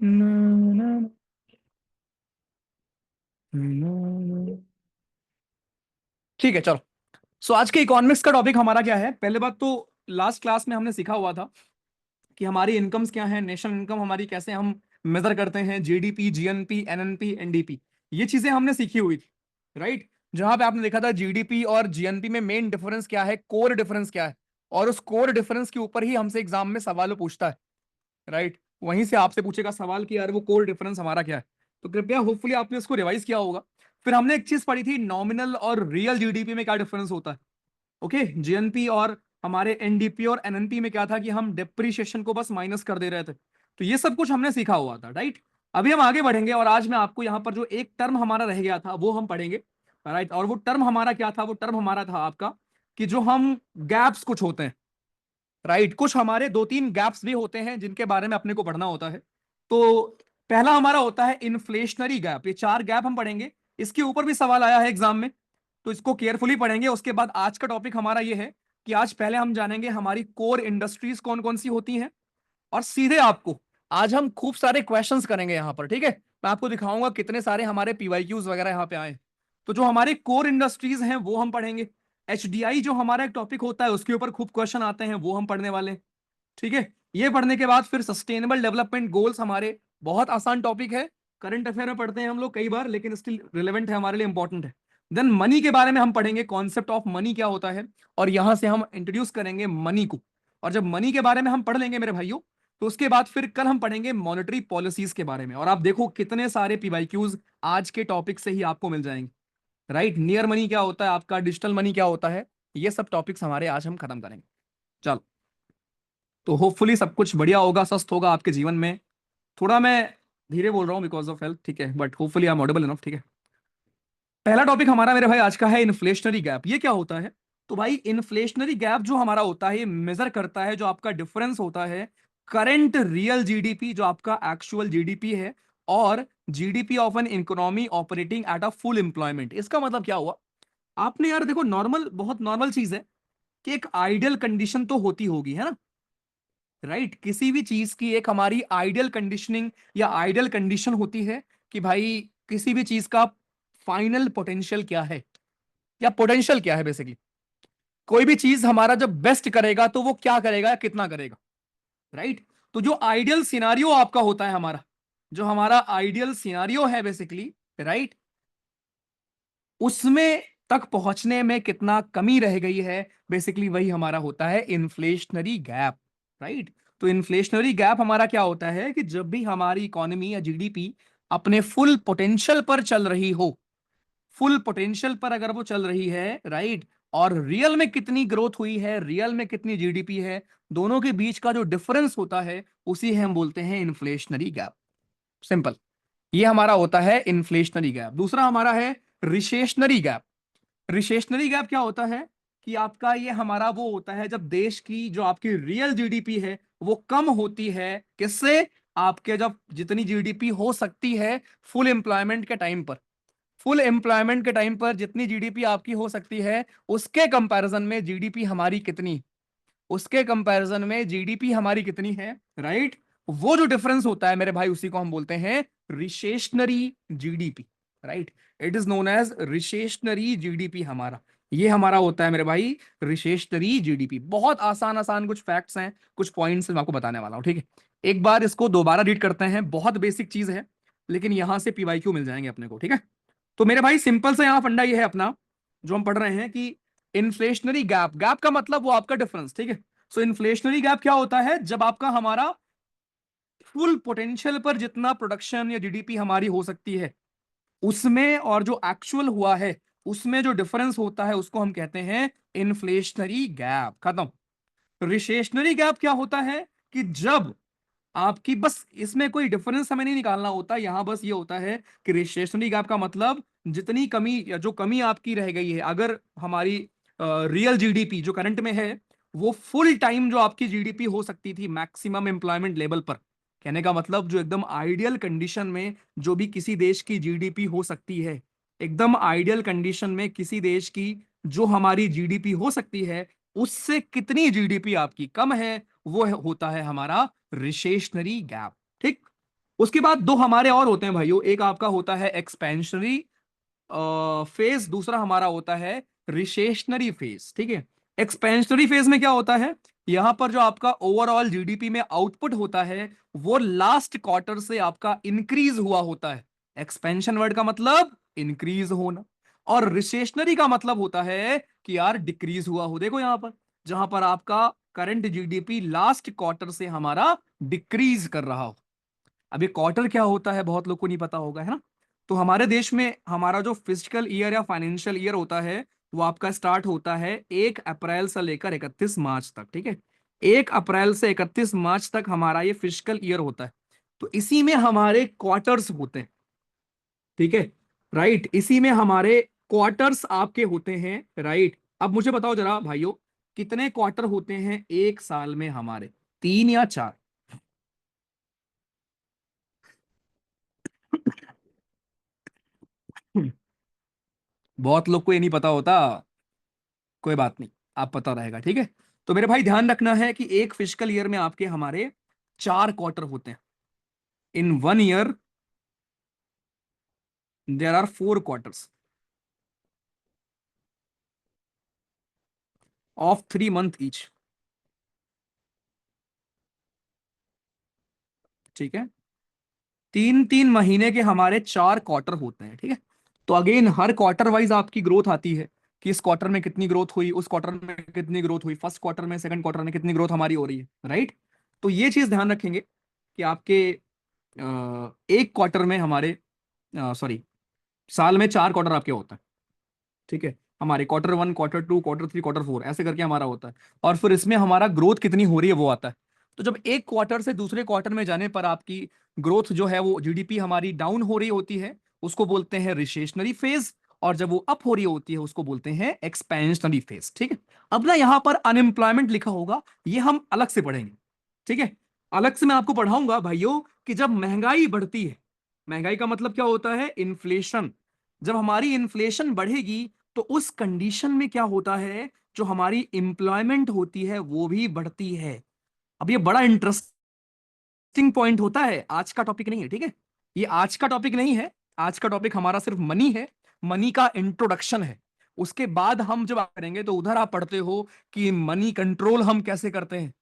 ना, ना, ना। ठीक है चलो। सो आज के इकोनॉमिक्स का टॉपिक हमारा क्या है? पहले बात तो लास्ट क्लास में हमने सीखा हुआ था कि हमारी इनकम्स क्या है, नेशनल इनकम हमारी कैसे हम मेजर करते हैं, जीडीपी, जीएनपी, एनएनपी, एनडीपी, ये चीजें हमने सीखी हुई थी, राइट। जहां पे आपने देखा था जीडीपी और जीएनपी में मेन डिफरेंस क्या है, कोर डिफरेंस क्या है, और उस कोर डिफरेंस के ऊपर ही हमसे एग्जाम में सवाल पूछता है, राइट। वहीं से आपसे पूछेगा सवाल कि यार वो कोर डिफरेंस हमारा क्या है। तो कृपया होपफुली आपने इसको रिवाइज किया होगा। फिर हमने एक चीज पढ़ी थी, नॉमिनल और रियल जीडीपी में क्या डिफरेंस होता है। ओके, जीएनपी और हमारे एनडीपी और एनएनपी में क्या था कि हम डिप्रिशिएशन को बस माइनस कर दे रहे थे। तो ये सब कुछ हमने सीखा हुआ था, राइट। अभी हम आगे बढ़ेंगे और आज मैं आपको यहाँ पर जो एक टर्म हमारा रह गया था वो हम पढ़ेंगे, राइट। और वो टर्म हमारा क्या था? वो टर्म हमारा था आपका कि जो हम गैप्स कुछ होते हैं, राइट। कुछ हमारे दो तीन गैप्स भी होते हैं जिनके बारे में अपने को पढ़ना होता है। तो पहला हमारा होता है इन्फ्लेशनरी गैप। ये चार गैप हम पढ़ेंगे, इसके ऊपर भी सवाल आया है एग्जाम में, तो इसको केयरफुली पढ़ेंगे। उसके बाद आज का टॉपिक हमारा ये है कि आज पहले हम जानेंगे हमारी कोर इंडस्ट्रीज कौन कौन सी होती हैं, और सीधे आपको आज हम खूब सारे क्वेश्चंस करेंगे यहां पर, ठीक है। मैं आपको दिखाऊंगा कितने सारे हमारे पीवाईक्यूज वगैरह यहाँ पे आए। तो जो हमारे कोर इंडस्ट्रीज हैं वो हम पढ़ेंगे। एचडीआई जो हमारा एक टॉपिक होता है उसके ऊपर खूब क्वेश्चन आते हैं, वो हम पढ़ने वाले हैं, ठीक है। ये पढ़ने के बाद फिर सस्टेनेबल डेवलपमेंट गोल्स हमारे, बहुत आसान टॉपिक है, करंट अफेयर में पढ़ते हैं हम लोग कई बार, लेकिन स्टिल रिलेवेंट है हमारे लिए, इंपॉर्टेंट है। देन मनी के बारे में हम पढ़ेंगे, कॉन्सेप्ट ऑफ मनी क्या होता है, और यहां से हम इंट्रोड्यूस करेंगे मनी को। और जब मनी के बारे में हम पढ़ लेंगे मेरे भाइयों, तो उसके बाद फिर कल हम पढ़ेंगे मॉनेटरी पॉलिसीज के बारे में। और आप देखो कितने सारे पीवाईक्यूज आज के टॉपिक से ही आपको मिल जाएंगे, राइट। नियर मनी क्या होता है आपका, डिजिटल मनी क्या होता है, ये सब टॉपिक्स हमारे आज हम खत्म करेंगे। चलो, तो होपफुली सब कुछ बढ़िया होगा, स्वस्थ होगा आपके जीवन में। थोड़ा मैं धीरे बोल रहा हूँ बिकॉज ऑफ हेल्थ, ठीक है, but hopefully I am audible enough, ठीक है। पहला टॉपिक हमारा मेरे भाई आज का है इन्फ्लेशनरी गैप। ये क्या होता है? तो भाई इन्फ्लेशनरी गैप जो हमारा होता है, ये मेजर करता है जो आपका डिफरेंस होता है करंट रियल जीडीपी, जो आपका एक्चुअल जीडीपी है, और GDP of an economy operating at a full employment. इसका मतलब क्या हुआ? आपने यार देखो, नॉर्मल, बहुत नॉर्मल चीज है कि एक आइडियल कंडीशन तो होती होगी, है ना, राइट। किसी भी चीज की एक हमारी आइडियल कंडीशनिंग या आइडियल कंडीशन होती है कि भाई किसी भी चीज का फाइनल पोटेंशियल क्या है, या पोटेंशियल क्या है बेसिकली। कोई भी चीज हमारा जब बेस्ट करेगा तो वो क्या करेगा या कितना करेगा, राइट। तो जो आइडियल सिनारियो आपका होता है हमारा, जो हमारा आइडियल सिनारियो है बेसिकली, राइट, उसमें तक पहुंचने में कितना कमी रह गई है, बेसिकली वही हमारा होता है इन्फ्लेशनरी गैप, राइट। तो इन्फ्लेशनरी गैप हमारा क्या होता है कि जब भी हमारी इकोनॉमी या जीडीपी अपने फुल पोटेंशियल पर चल रही हो, फुल पोटेंशियल पर अगर वो चल रही है, राइट, और रियल में कितनी ग्रोथ हुई है, रियल में कितनी जीडीपी है, दोनों के बीच का जो डिफरेंस होता है उसी हम बोलते हैं इन्फ्लेशनरी गैप। सिंपल, ये हमारा होता है इन्फ्लेशनरी गैप। दूसरा हमारा है रिसेशनरी गैप। रिसेशनरी गैप क्या होता है कि आपका ये हमारा वो होता है जब देश की जो आपकी रियल जीडीपी है वो कम होती है, किससे? आपके जब जितनी जीडीपी हो सकती है फुल एम्प्लॉयमेंट के टाइम पर, फुल एम्प्लॉयमेंट के टाइम पर जितनी जीडीपी आपकी हो सकती है, उसके कंपैरिजन में जीडीपी हमारी कितनी, उसके कंपैरिजन में जीडीपी हमारी कितनी है, राइट। वो जो डिफरेंस होता है मेरे भाई उसी को हम बोलते हैं recessionary GDP, right. It is known as recessionary GDP हमारा, ये हमारा होता है मेरे भाई रिसेशनरी जीडीपी। बहुत आसान आसान कुछ फैक्ट्स हैं, कुछ पॉइंट्स मैं आपको बताने वाला हूं, ठीक है। एक बार इसको दोबारा रीड करते हैं, बहुत बेसिक चीज है, लेकिन यहां से पीवाईक्यू मिल जाएंगे अपने को, ठीक है। तो मेरे भाई सिंपल से यहां फंडा ये है अपना, जो हम पढ़ रहे हैं कि इन्फ्लेशनरी गैप, गैप का मतलब वो आपका डिफरेंस, ठीक है। सो इन्फ्लेशनरी गैप क्या होता है? जब आपका हमारा फुल पोटेंशियल पर जितना प्रोडक्शन या जीडीपी हमारी हो सकती है उसमें, और जो एक्चुअल हुआ है उसमें जो डिफरेंस होता है उसको हम कहते हैं इन्फ्लेशनरी गैप। खत्म। रिसेशनरी गैप क्या होता है कि जब आपकी, बस इसमें कोई डिफरेंस हमें नहीं निकालना होता, यहां बस ये होता है कि रिसेशनरी गैप का मतलब जितनी कमी या जो कमी आपकी रह गई है, अगर हमारी रियल जीडीपी जो करंट में है वो फुल टाइम जो आपकी जीडीपी हो सकती थी मैक्सिमम एम्प्लॉयमेंट लेवल पर, कहने का मतलब जो एकदम आइडियल कंडीशन में जो भी किसी देश की जीडीपी हो सकती है, एकदम आइडियल कंडीशन में किसी देश की जो हमारी जीडीपी हो सकती है उससे कितनी जीडीपी आपकी कम है, वो होता है हमारा रिसेशनरी गैप, ठीक। उसके बाद दो हमारे और होते हैं भाइयों, एक आपका होता है एक्सपेंशनरी फेज, दूसरा हमारा होता है रिसेशनरी फेज। ठीक है, एक्सपेंशनरी फेज में क्या होता है, यहां पर जो आपका ओवरऑल जीडीपी में आउटपुट होता है वो लास्ट क्वार्टर से आपका इंक्रीज हुआ होता है। एक्सपेंशन वर्ड का मतलब इंक्रीज होना, और रिसेशनरी का मतलब होता है कि यार डिक्रीज हुआ हो। देखो यहां पर, जहां पर आपका करंट जीडीपी लास्ट क्वार्टर से हमारा डिक्रीज कर रहा हो। अब ये क्वार्टर क्या होता है बहुत लोग को नहीं पता होगा, है ना। तो हमारे देश में हमारा जो फिजिकल ईयर या फाइनेंशियल ईयर होता है वो आपका स्टार्ट होता है 1 अप्रैल से लेकर 31 मार्च तक। ठीक है, 1 अप्रैल से 31 मार्च तक हमारा ये फिजिकल ईयर होता है। तो इसी में हमारे क्वार्टर्स होते हैं। ठीक है, राइट, इसी में हमारे क्वार्टर्स आपके होते हैं, राइट। अब मुझे बताओ जरा भाइयों, कितने क्वार्टर होते हैं एक साल में हमारे, 3 या 4? बहुत लोग को ये नहीं पता होता, कोई बात नहीं, आप पता रहेगा। ठीक है, तो मेरे भाई ध्यान रखना है कि एक फिजिकल ईयर में आपके हमारे 4 क्वार्टर होते हैं। In 1 year there are 4 quarters of 3 month each. ठीक है, 3 3 महीने के हमारे 4 क्वार्टर होते हैं। ठीक है, तो अगेन हर क्वार्टर वाइज आपकी ग्रोथ आती है कि इस क्वार्टर में कितनी ग्रोथ हुई, उस क्वार्टर में कितनी ग्रोथ हुई, फर्स्ट क्वार्टर में, सेकंड क्वार्टर में कितनी ग्रोथ हमारी हो रही है, राइट। तो ये चीज ध्यान रखेंगे कि आपके एक क्वार्टर में हमारे, सॉरी, साल में 4 क्वार्टर आपके होता है। ठीक है, हमारे Q1, Q2, Q3, Q4 ऐसे करके हमारा होता है, और फिर इसमें हमारा ग्रोथ कितनी हो रही है वो आता है। तो जब एक क्वार्टर से दूसरे क्वार्टर में जाने पर आपकी ग्रोथ जो है वो जीडीपी हमारी डाउन हो रही होती है, उसको बोलते हैं रिसेशनरी फेज। और जब वो अप हो रही होती है उसको बोलते हैं एक्सपेंशनरी फेज। ठीक है, अब ना यहां पर अनएम्प्लॉयमेंट लिखा होगा, ये हम अलग से पढ़ेंगे। ठीक है, अलग से मैं आपको पढ़ाऊंगा भाइयों कि जब महंगाई बढ़ती है, महंगाई का मतलब क्या होता है, इन्फ्लेशन। जब हमारी इन्फ्लेशन बढ़ेगी तो उस कंडीशन में क्या होता है, जो हमारी एम्प्लॉयमेंट होती है वो भी बढ़ती है। अब ये बड़ा इंटरेस्टिंग पॉइंट होता है, आज का टॉपिक नहीं है। ठीक है, ये आज का टॉपिक नहीं है, आज का टॉपिक हमारा सिर्फ मनी है, मनी का इंट्रोडक्शन है। उसके बाद हम जब करेंगे तो उधर आप पढ़ते हो कि मनी कंट्रोल हम कैसे करते हैं,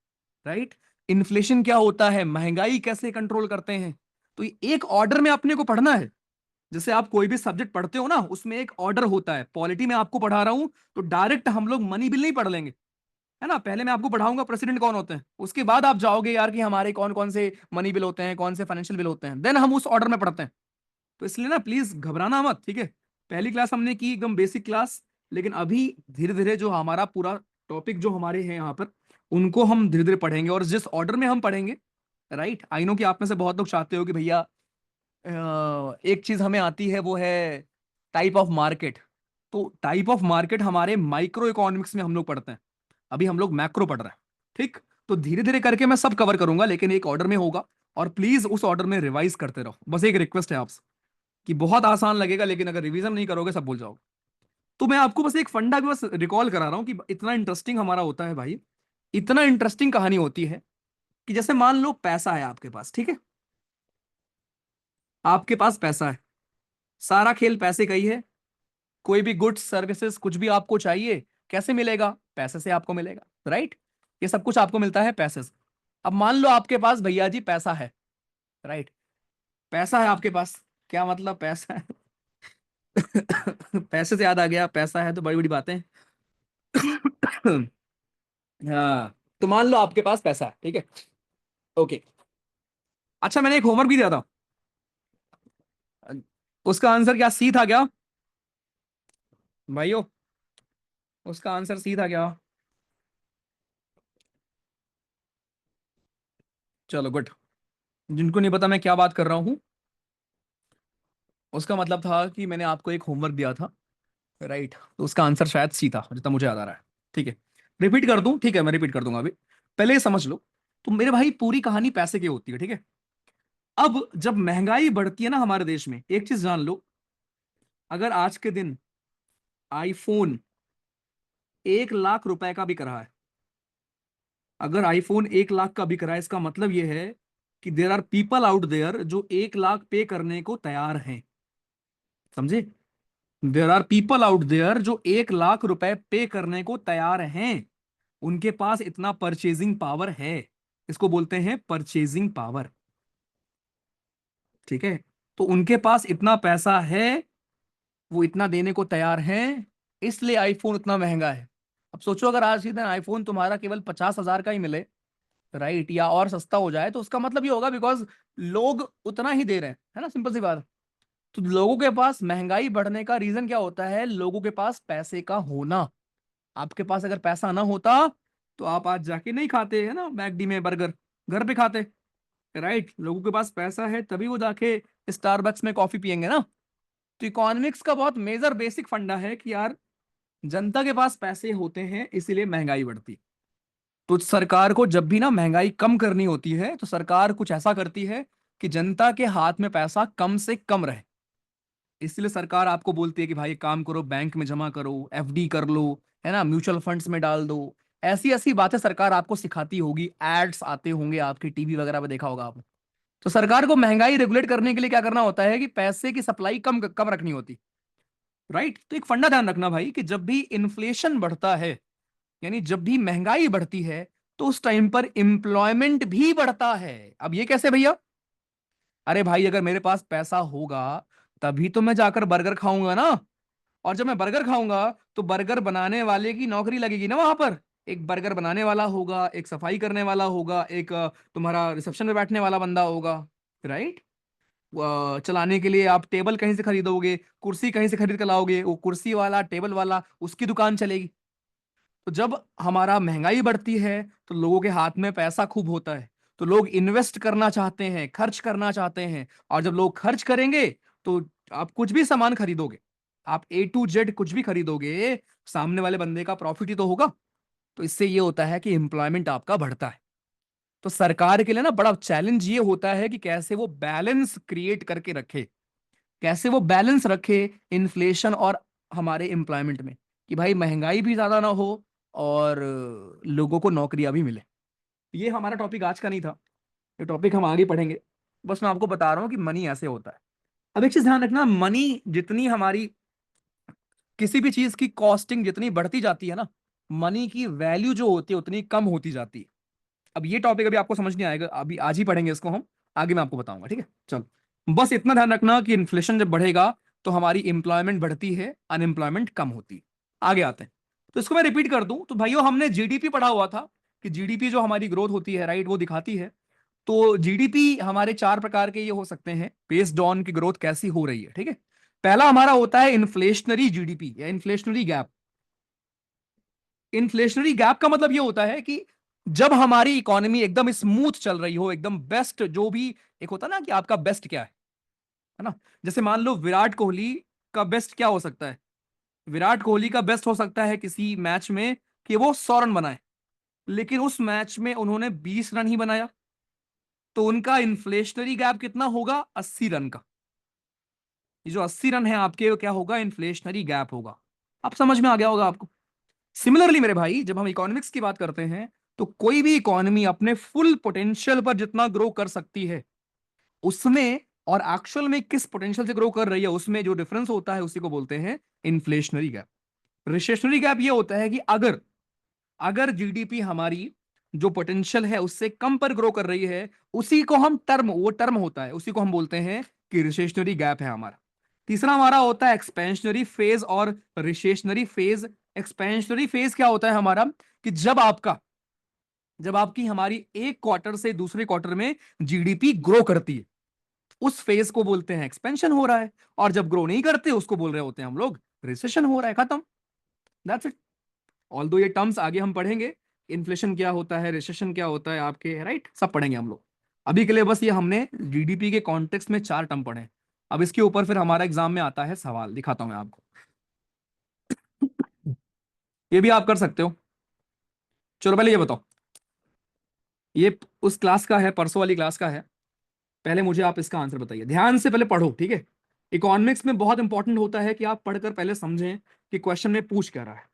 राइट। इन्फ्लेशन क्या होता है, महंगाई कैसे कंट्रोल करते हैं। तो ये एक ऑर्डर में अपने को पढ़ना है। जैसे आप कोई भी सब्जेक्ट पढ़ते हो ना, उसमें एक ऑर्डर होता है। पॉलिटी में आपको पढ़ा रहा हूं तो डायरेक्ट हम लोग मनी बिल नहीं पढ़ लेंगे, है ना। पहले मैं आपको पढ़ाऊंगा प्रेसिडेंट कौन होते हैं, उसके बाद आप जाओगे यार कि हमारे कौन कौन से मनी बिल होते हैं, कौन से फाइनेंशियल बिल होते हैं, देन हम उस ऑर्डर में पढ़ते हैं। तो इसलिए ना प्लीज घबराना मत। ठीक है, पहली क्लास हमने की एकदम बेसिक क्लास, लेकिन अभी धीरे धीरे जो हमारा पूरा टॉपिक जो हमारे हैं यहाँ पर, उनको हम धीरे धीरे पढ़ेंगे और जिस ऑर्डर में हम पढ़ेंगे, राइट। आई नो कि आप में से बहुत लोग चाहते हो कि भैया एक चीज हमें आती है वो है टाइप ऑफ मार्केट। तो टाइप ऑफ मार्केट हमारे माइक्रो इकोनॉमिक्स में हम लोग पढ़ते हैं, अभी हम लोग मैक्रो पढ़ रहे हैं। ठीक, तो धीरे धीरे करके मैं सब कवर करूंगा, लेकिन एक ऑर्डर में होगा। और प्लीज उस ऑर्डर में रिवाइज करते रहो, बस एक रिक्वेस्ट है आपसे, कि बहुत आसान लगेगा लेकिन अगर रिवीजन नहीं करोगे सब भूल जाओगे। तो मैं आपको बस एक फंडा भी बस रिकॉल करा रहा हूं कि इतना इंटरेस्टिंग हमारा होता है भाई, इतना इंटरेस्टिंग कहानी होती है कि जैसे मान लो पैसा है आपके पास। ठीक है, आपके पास पैसा है, सारा खेल पैसे का ही है। कोई भी गुड्स सर्विसेज कुछ भी आपको चाहिए, कैसे मिलेगा, पैसे से आपको मिलेगा, राइट। ये सब कुछ आपको मिलता है पैसे से। अब मान लो आपके पास भैया जी पैसा है, राइट, पैसा है आपके पास। क्या मतलब पैसा है? पैसे से याद आ गया, पैसा है तो बड़ी बड़ी बातें। हाँ, तो मान लो आपके पास पैसा है, ठीक है, ओके। अच्छा, मैंने एक होमवर्क भी दिया था, उसका आंसर क्या सी था क्या भाइयों? उसका आंसर सी था क्या? चलो गुड। जिनको नहीं पता मैं क्या बात कर रहा हूँ, उसका मतलब था कि मैंने आपको एक होमवर्क दिया था, राइट। तो उसका आंसर शायद सी था, जितना मुझे याद आ रहा है। ठीक है, रिपीट कर दूं? ठीक है, मैं रिपीट कर दूंगा अभी, पहले ये समझ लो। तो मेरे भाई पूरी कहानी पैसे की होती है, ठीक है। अब जब महंगाई बढ़ती है ना हमारे देश में, एक चीज जान लो, अगर आज के दिन आईफोन 1 लाख रुपए का बिक रहा है, अगर आईफोन 1 लाख का बिक रहा है, इसका मतलब यह है कि there are people out there जो 1 लाख पे करने को तैयार हैं। समझे? There are people out there जो 1 लाख रुपए पे करने को तैयार हैं। उनके पास इतना परचेजिंग पावर है। इसको बोलते हैं परचेजिंग पावर। ठीक है? तो उनके पास इतना पैसा है, वो इतना देने को तैयार हैं, इसलिए आईफोन उतना महंगा है। अब सोचो अगर आज के दिन आईफोन तुम्हारा केवल 50,000 का ही मिले, राइट, या और सस्ता हो जाए, तो उसका मतलब ये होगा बिकॉज लोग उतना ही दे रहे हैं, है ना, सिंपल सी बात। तो लोगों के पास महंगाई बढ़ने का रीजन क्या होता है? लोगों के पास पैसे का होना। आपके पास अगर पैसा ना होता तो आप आज जाके नहीं खाते, है ना, मैकडी में बर्गर, घर पे खाते। राइट, लोगों के पास पैसा है तभी वो जाके स्टारबक्स में कॉफी पियेंगे ना। तो इकोनॉमिक्स का बहुत मेजर बेसिक फंडा है कि यार जनता के पास पैसे होते हैं इसीलिए महंगाई बढ़ती। तो सरकार को जब भी ना महंगाई कम करनी होती है तो सरकार कुछ ऐसा करती है कि जनता के हाथ में पैसा कम से कम रहे। इसलिए सरकार आपको बोलती है कि भाई एक काम करो, बैंक में जमा करो, एफडी कर लो, है ना, म्यूचुअल फंड्स में डाल दो। ऐसी ऐसी बातें सरकार आपको सिखाती होगी, एड्स आते होंगे आपके टीवी वगैरह में, देखा होगा आपने। तो सरकार को महंगाई रेगुलेट करने के लिए क्या करना होता है कि पैसे की सप्लाई कम कम रखनी होती। राइट, तो एक फंडा ध्यान रखना भाई कि जब भी इन्फ्लेशन बढ़ता है, यानी जब भी महंगाई बढ़ती है, तो उस टाइम पर एम्प्लॉयमेंट भी बढ़ता है। अब ये कैसे भैया? अरे भाई अगर मेरे पास पैसा होगा तभी तो मैं जाकर बर्गर खाऊंगा ना। और जब मैं बर्गर खाऊंगा तो बर्गर बनाने वाले की नौकरी लगेगी ना वहां पर। एक बर्गर बनाने वाला होगा, एक सफाई करने वाला होगा, एक तुम्हारा रिसेप्शन में बैठने वाला बंदा होगा। राइट, चलाने के लिए आप टेबल कहीं से खरीदोगे, कुर्सी कहीं से खरीद कर लाओगे, वो कुर्सी वाला टेबल वाला उसकी दुकान चलेगी। तो जब हमारा महंगाई बढ़ती है तो लोगों के हाथ में पैसा खूब होता है, तो लोग इन्वेस्ट करना चाहते हैं, खर्च करना चाहते हैं। और जब लोग खर्च करेंगे तो आप कुछ भी सामान खरीदोगे, आप A to Z कुछ भी खरीदोगे, सामने वाले बंदे का प्रॉफिट ही तो होगा। तो इससे ये होता है कि एम्प्लॉयमेंट आपका बढ़ता है। तो सरकार के लिए ना बड़ा चैलेंज ये होता है कि कैसे वो बैलेंस क्रिएट करके रखे, कैसे वो बैलेंस रखे इन्फ्लेशन और हमारे एम्प्लॉयमेंट में, कि भाई महंगाई भी ज्यादा ना हो और लोगों को नौकरियां भी मिले। ये हमारा टॉपिक आज का नहीं था, ये टॉपिक हम आगे पढ़ेंगे। बस मैं आपको बता रहा हूँ कि मनी ऐसे होता है। अब एक चीज ध्यान रखना, मनी जितनी हमारी किसी भी चीज की कॉस्टिंग जितनी बढ़ती जाती है ना, मनी की वैल्यू जो होती है उतनी कम होती जाती है। अब ये टॉपिक अभी आपको समझ नहीं आएगा, अभी आज ही पढ़ेंगे इसको हम, आगे मैं आपको बताऊंगा, ठीक है? चलो, बस इतना ध्यान रखना कि इन्फ्लेशन जब बढ़ेगा तो हमारी एम्प्लॉयमेंट बढ़ती है, अनएम्प्लॉयमेंट कम होती है। आगे आते हैं। तो इसको मैं रिपीट कर दूं तो भाइयों, हमने जीडीपी पढ़ा हुआ था कि जीडीपी जो हमारी ग्रोथ होती है, राइट, वो दिखाती है। तो जीडीपी हमारे 4 प्रकार के ये हो सकते हैं बेस्ड ऑन की ग्रोथ कैसी हो रही है, ठीक है? पहला हमारा होता है इन्फ्लेशनरी जीडीपी या इन्फ्लेशनरी गैप। इन्फ्लेशनरी गैप का मतलब ये होता है कि जब हमारी इकोनॉमी एकदम स्मूथ चल रही हो, एकदम बेस्ट, जो भी एक होता है ना कि आपका बेस्ट क्या है ना, जैसे मान लो विराट कोहली का बेस्ट क्या हो सकता है? विराट कोहली का बेस्ट हो सकता है किसी मैच में कि वो 100 रन बनाए, लेकिन उस मैच में उन्होंने 20 रन ही बनाया। तो उनका इन्फ्लेशनरी गैप कितना होगा? 80 रन का। ये जो 80 रन है आपके, वो क्या होगा? इन्फ्लेशनरी गैप होगा। अब समझ में आ गया होगा आपको। सिमिलरली मेरे भाई, जब हम इकोनॉमिक्स की बात करते हैं तो कोई भी इकोनॉमी अपने फुल पोटेंशियल पर जितना ग्रो कर सकती है उसमें, और एक्चुअल में किस पोटेंशियल से ग्रो कर रही है उसमें जो डिफरेंस होता है, उसी को बोलते हैं इन्फ्लेशनरी गैप। रिसेशनरी गैप ये होता है कि अगर अगर जीडीपी हमारी जो पोटेंशियल है उससे कम पर ग्रो कर रही है, उसी को हम टर्म, वो टर्म होता है, उसी को हम बोलते हैं कि रिसेशनरी गैप है हमारा। तीसरा हमारा होता है एक्सपेंशनरी फेज और रिसेशनरी फेज। एक्सपेंशनरी फेज क्या होता है हमारा? कि जब आपकी हमारी एक क्वार्टर से दूसरे क्वार्टर में जीडीपी ग्रो करती है, उस फेज को बोलते हैं एक्सपेंशन हो रहा है। और जब ग्रो नहीं करते उसको बोल रहे होते हैं हम लोग रिसेशन हो रहा है। खत्म, दैट्स इट। ऑल्दो ये टर्म्स आगे हम पढ़ेंगे, इन्फ्लेशन क्या होता है, रिसेशन क्या होता है आपके, राइट, सब पढ़ेंगे हम लोग। अभी के लिए बस ये हमने जीडीपी के कॉन्टेक्स्ट में 4 टर्म पढ़े। अब इसके ऊपर फिर हमारा एग्जाम में आता है सवाल, दिखाता हूं मैं आपको। ये भी आप कर सकते हो। चलो पहले ये बताओ, ये उस क्लास का है, परसों वाली क्लास का है। पहले मुझे आप इसका आंसर बताइए, ध्यान से पहले पढ़ो, ठीक है? इकोनॉमिक्स में बहुत इंपॉर्टेंट होता है कि आप पढ़कर पहले समझें कि क्वेश्चन में पूछ क्या रहा है।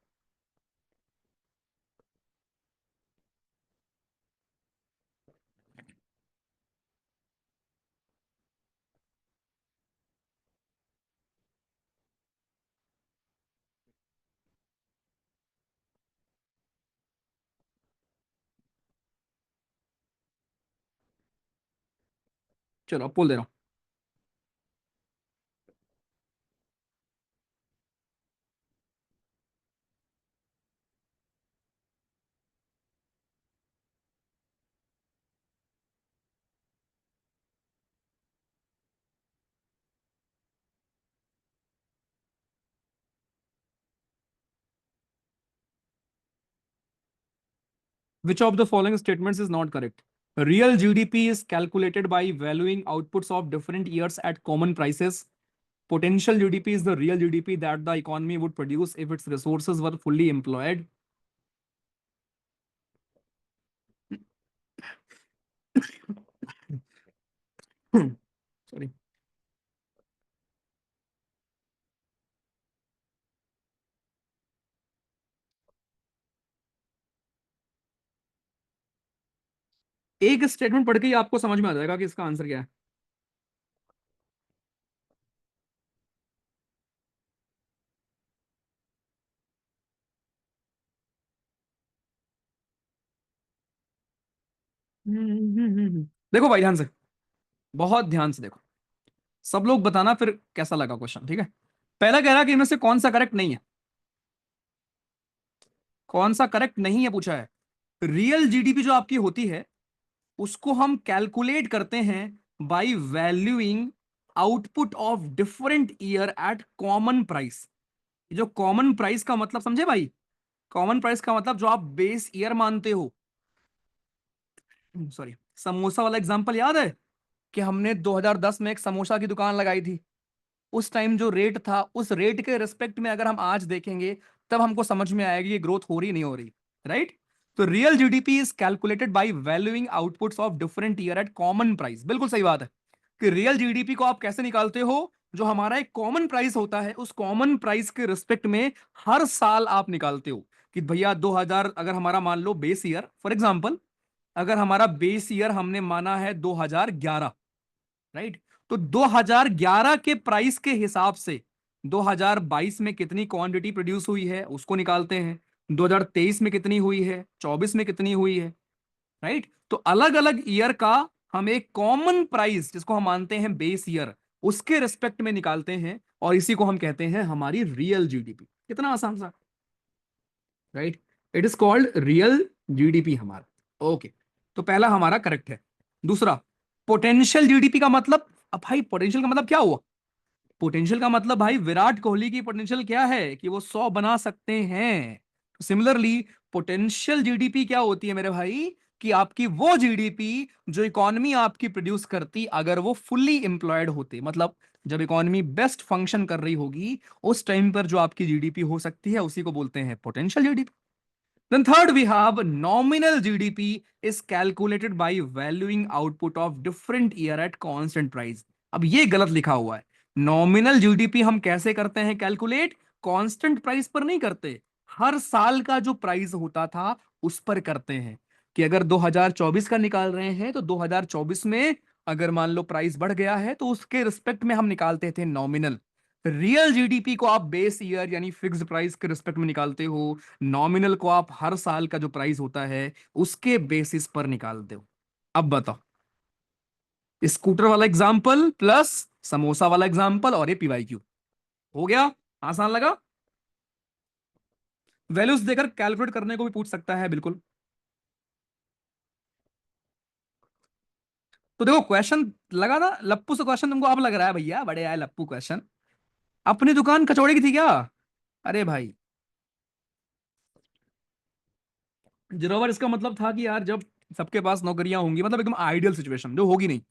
चलो अब बोल दे रहा हूँ। Which of the following statements is not correct? Real GDP is calculated by valuing outputs of different years at common prices. Potential GDP is the real GDP that the economy would produce if its resources were fully employed. Sorry. एक statement पढ़ के ही आपको समझ में आ जाएगा कि इसका answer क्या है। देखो भाई ध्यान से, बहुत ध्यान से देखो, सब लोग बताना फिर कैसा लगा क्वेश्चन, ठीक है। पहला कह रहा कि इनमें से कौन सा करेक्ट नहीं है, कौन सा करेक्ट नहीं है पूछा है। रियल जीडीपी जो आपकी होती है उसको हम कैलकुलेट करते हैं by valuing output of different year at common price. जो कॉमन प्राइस का मतलब समझे भाई, कॉमन प्राइस का मतलब जो आप बेस ईयर मानते हो। सॉरी, समोसा वाला एग्जांपल याद है कि हमने 2010 में एक समोसा की दुकान लगाई थी। उस टाइम जो रेट था उस रेट के रिस्पेक्ट में अगर हम आज देखेंगे तब हमको समझ में आएगी ये ग्रोथ हो रही नहीं हो रही, राइट। तो real GDP is calculated by valuing outputs of different year at common price. बिल्कुल सही बात है कि रियल जीडीपी को आप कैसे निकालते हो, जो हमारा एक कॉमन प्राइस होता है उस कॉमन प्राइस के रिस्पेक्ट में हर साल आप निकालते हो कि भैया 2000 अगर हमारा मान लो बेस ईयर, फॉर एग्जांपल अगर हमारा बेस ईयर हमने माना है 2011, राइट। तो 2011 के प्राइस के हिसाब से 2022 में कितनी क्वांटिटी प्रोड्यूस हुई है उसको निकालते हैं, 2023 में कितनी हुई है, 24 में कितनी हुई है, राइट। तो अलग अलग ईयर का हम एक कॉमन प्राइस जिसको हम मानते हैं बेस ईयर उसके रिस्पेक्ट में निकालते हैं और इसी को हम कहते हैं हमारी रियल जीडीपी। कितना आसान सा, right. It is called real GDP हमारा। ओके, तो पहला हमारा करेक्ट है। दूसरा, पोटेंशियल जीडीपी का मतलब, अब भाई पोटेंशियल का मतलब क्या हुआ? पोटेंशियल का मतलब भाई विराट कोहली की पोटेंशियल क्या है कि वो 100 बना सकते हैं। सिमिलरली पोटेंशियल जीडीपी क्या होती है मेरे भाई, कि आपकी वो जीडीपी जो इकोनॉमी आपकी प्रोड्यूस करती अगर वो फुल्ली एम्प्लॉयड होते, मतलब जब इकोनॉमी बेस्ट फंक्शन कर रही होगी उस टाइम पर जो आपकी जीडीपी हो सकती है उसी को बोलते हैं potential GDP. Then third we have nominal GDP is calculated by valuing output of different year at constant price। अब ये गलत लिखा हुआ है। नॉमिनल जीडीपी हम कैसे करते हैं कैलकुलेट? कांस्टेंट प्राइस पर नहीं करते, हर साल का जो प्राइस होता था उस पर करते हैं। कि अगर 2024 का निकाल रहे हैं तो 2024 में अगर मान लो प्राइस बढ़ गया है तो उसके रिस्पेक्ट में हम निकालते थे नॉमिनल। रियल जीडीपी को आप बेस ईयर यानी फिक्स्ड प्राइस के रिस्पेक्ट में निकालते हो, नॉमिनल को आप हर साल का जो प्राइस होता है उसके बेसिस पर निकालते हो। अब बताओ, स्कूटर वाला एग्जांपल प्लस समोसा वाला एग्जांपल और ये पीवाईक्यू हो गया, आसान लगा। वैल्यूज देकर कैलकुलेट करने को भी पूछ सकता है, बिल्कुल। तो देखो क्वेश्चन लगा था लप्पू से, क्वेश्चन तुमको अब लग रहा है भैया बड़े आए लप्पू क्वेश्चन। अपनी दुकान कचौड़ी की थी क्या? अरे भाई, जीरोवर इसका मतलब था कि यार जब सबके पास नौकरियां होंगी, मतलब एकदम आइडियल सिचुएशन जो होगी नहीं,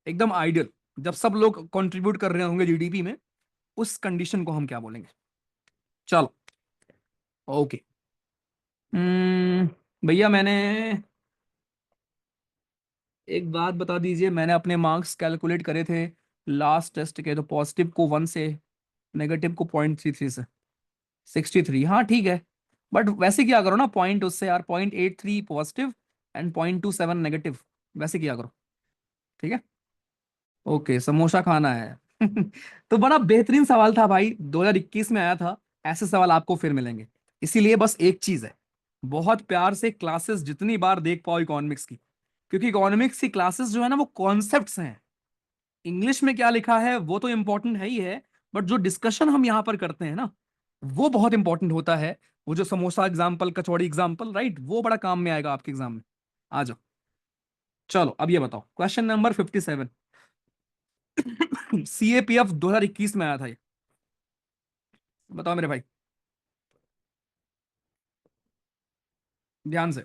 एकदम आइडियल, जब सब लोग कंट्रीब्यूट कर रहे होंगे जीडीपी में, उस कंडीशन को हम क्या बोलेंगे? चलो, ओके। भैया मैंने एक बात बता दीजिए, मैंने अपने मार्क्स कैलकुलेट करे थे लास्ट टेस्ट के, तो पॉजिटिव को 1 से, नेगेटिव को 0.33 से 63। हाँ ठीक है, बट वैसे क्या करो ना, पॉइंट उससे यार 0.83 पॉजिटिव एंड 0.27 नेगेटिव, वैसे क्या करो, ठीक है। ओके, समोसा खाना है। तो बड़ा बेहतरीन सवाल था भाई, 2021 में आया था। ऐसे सवाल आपको फिर मिलेंगे। इसीलिए बस एक चीज है, बहुत प्यार से क्लासेस जितनी बार देख पाओ इकोनॉमिक्स की, क्योंकि इकोनॉमिक्स की क्लासेस जो है ना वो कॉन्सेप्ट्स हैं। इंग्लिश में क्या लिखा है वो तो इंपॉर्टेंट है ही है, बट जो डिस्कशन हम यहाँ पर करते हैं ना वो बहुत इंपॉर्टेंट होता है। वो जो समोसा एग्जाम्पल, कचौड़ी एग्जाम्पल, राइट, वो बड़ा काम में आएगा आपके एग्जाम में। आ जाओ। चलो अब ये बताओ, क्वेश्चन नंबर 57। सीएपीएफ 2021 में आया था ये, बताओ मेरे भाई, ध्यान से।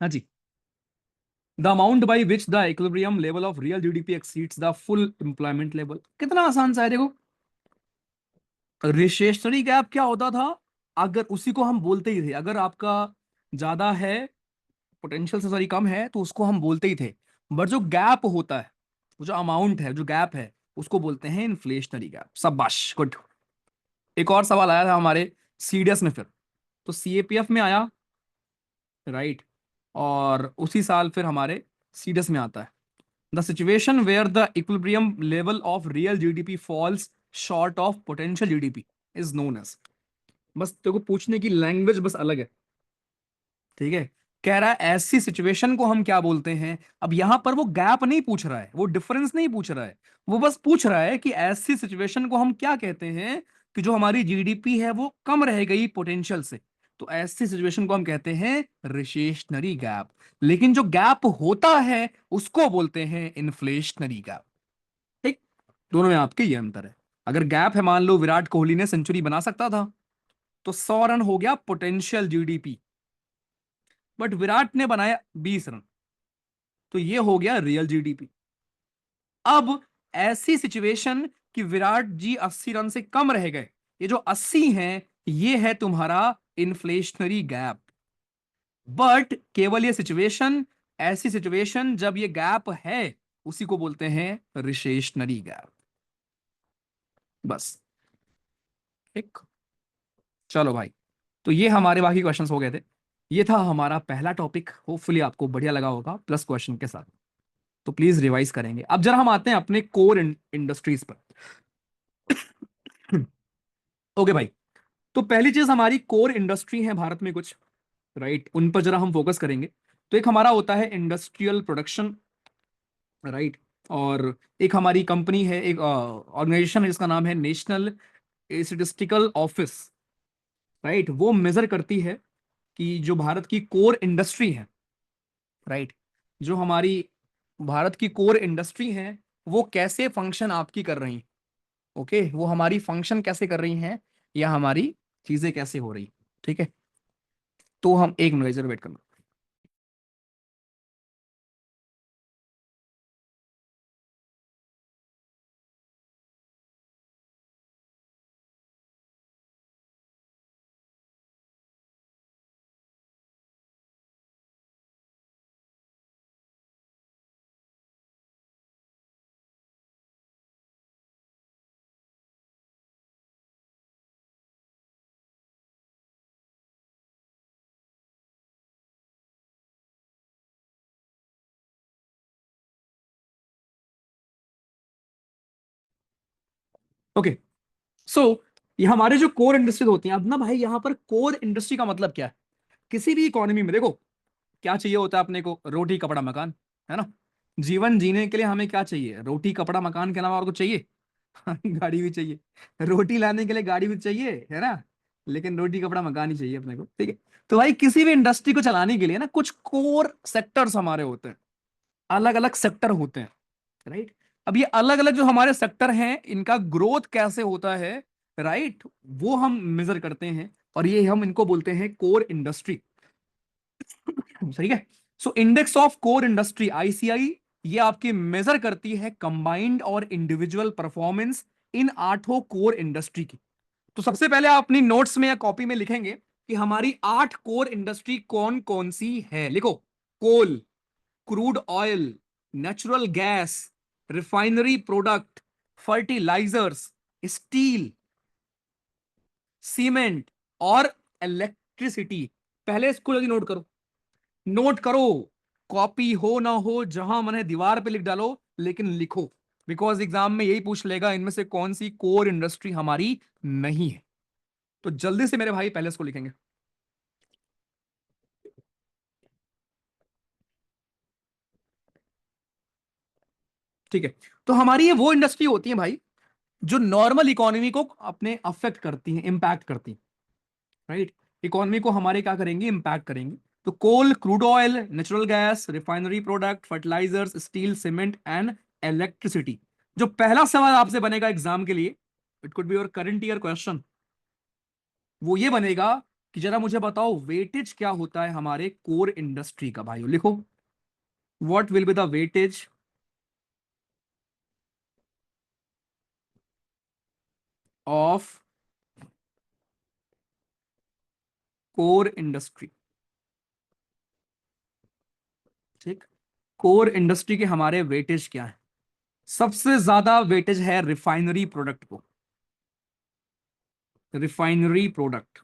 हाँ जी। The amount by which the equilibrium level of real GDP exceeds the full employment level. कितना आसान सा है देखो। रिसेशनरी गैप क्या होता था, अगर उसी को हम बोलते ही थे, अगर आपका ज्यादा है, पोटेंशियल से सॉरी कम है, तो उसको हम बोलते ही थे। बट जो गैप होता है, वो जो अमाउंट है, जो गैप है, उसको बोलते हैं इन्फ्लेशनरी गैप। शाबाश, गुड। एक और सवाल आया था हमारे सीडीएस में फिर, तो सीएपीएफ में आया, राइट, और उसी साल फिर हमारे सीडीएस में आता है। The situation where the equilibrium level of real GDP falls short of potential GDP is known as. बस तेरे को पूछने की लैंग्वेज बस अलग है, ठीक है। कह रहा है ऐसी सिचुएशन को हम क्या बोलते हैं। अब यहां पर वो गैप नहीं पूछ रहा है, वो डिफरेंस नहीं पूछ रहा है, वो बस पूछ रहा है कि ऐसी सिचुएशन को हम क्या कहते हैं कि जो हमारी जीडीपी है वो कम रह गई पोटेंशियल से। तो ऐसी सिचुएशन को हम कहते हैं रिसेशनरी गैप। लेकिन जो गैप होता है उसको बोलते हैं इन्फ्लेशनरी गैप। ठीक। दोनों में आपके ये अंतर है। अगर गैप है, मान लो विराट कोहली ने सेंचुरी बना सकता था, तो 100 रन हो गया पोटेंशियल जीडीपी, बट विराट ने बनाया 20 रन, तो ये हो गया रियल जीडीपी। अब ऐसी सिचुएशन कि विराट जी 80 रन से कम रह गए, ये जो 80 हैं, ये है तुम्हारा इन्फ्लेशनरी गैप। बट केवल ये सिचुएशन, ऐसी सिचुएशन जब ये गैप है, उसी को बोलते हैं रिसेशनरी गैप। बस। ठीक। चलो भाई, तो ये हमारे बाकी क्वेश्चंस हो गए थे। ये था हमारा पहला टॉपिक, होपफुली आपको बढ़िया लगा होगा प्लस क्वेश्चन के साथ। तो प्लीज रिवाइज करेंगे। अब जरा हम आते हैं अपने कोर इंडस्ट्रीज पर। ओके भाई, तो पहली चीज हमारी कोर इंडस्ट्री है भारत में कुछ, राइट, उन पर जरा हम फोकस करेंगे। तो एक हमारा होता है इंडस्ट्रियल प्रोडक्शन, राइट, और एक हमारी कंपनी है, एक ऑर्गेनाइजेशन है जिसका नाम है नेशनल स्टेटिस्टिकल ऑफिस, राइट। वो मेजर करती है कि जो भारत की कोर इंडस्ट्री है, राइट, जो हमारी भारत की कोर इंडस्ट्री है वो कैसे फंक्शन आपकी कर रही, ओके, वो हमारी फंक्शन कैसे कर रही हैं, या हमारी चीजें कैसे हो रही। ठीक है, तो हम एक मिनट वेट करना। ओके, सो ये हमारे जो कोर इंडस्ट्रीज होती हैं। अब ना भाई, यहाँ पर कोर इंडस्ट्री का मतलब क्या है। किसी भी इकोनॉमी में देखो, क्या चाहिए होता है अपने को, रोटी कपड़ा मकान, है ना। जीवन जीने के लिए हमें क्या चाहिए, रोटी कपड़ा मकान के अलावा और कुछ चाहिए। गाड़ी भी चाहिए, रोटी लाने के लिए गाड़ी भी चाहिए, है ना। लेकिन रोटी कपड़ा मकान ही चाहिए अपने को, ठीक है। तो भाई किसी भी इंडस्ट्री को चलाने के लिए ना कुछ कोर सेक्टर्स हमारे होते हैं, अलग अलग सेक्टर होते हैं, राइट। अब ये अलग अलग जो हमारे सेक्टर हैं इनका ग्रोथ कैसे होता है, राइट, वो हम मेजर करते हैं और ये हम इनको बोलते हैं कोर इंडस्ट्री। सही है। So index of core industry ICI, ये आपकी मेजर करती है कंबाइंड और इंडिविजुअल परफॉर्मेंस इन आठों कोर इंडस्ट्री की। तो सबसे पहले आप अपनी नोट्स में या कॉपी में लिखेंगे कि हमारी 8 कोर इंडस्ट्री कौन कौन सी है। लिखो, coal, crude oil, natural gas, refinery product, fertilisers, steel, cement और इलेक्ट्रिसिटी। पहले इसको जल्दी नोट करो, नोट करो, कॉपी हो ना हो जहां मैंने दीवार पे लिख डालो, लेकिन लिखो, बिकॉज एग्जाम में यही पूछ लेगा इनमें से कौन सी कोर इंडस्ट्री हमारी नहीं है। तो जल्दी से मेरे भाई पहले इसको लिखेंगे। ठीक है। तो हमारी ये वो इंडस्ट्री होती है भाई जो नॉर्मल इकोनॉमी को अपने अफेक्ट करती हैं, इंपैक्ट करती हैं, राइट। इकोनॉमी को हमारे क्या करेंगे, इंपैक्ट करेंगे। तो coal, crude oil, natural gas, refinery product, fertilisers, steel, cement and electricity. जो पहला सवाल आपसे बनेगा एग्जाम के लिए, it could be your current year question, वो ये बनेगा कि जरा मुझे बताओ वेटेज क्या होता है हमारे कोर इंडस्ट्री का। भाइयों लिखो, what will be the weightage of core industry. ठीक, कोर इंडस्ट्री के हमारे वेटेज क्या है। सबसे ज्यादा वेटेज है रिफाइनरी प्रोडक्ट को, रिफाइनरी प्रोडक्ट।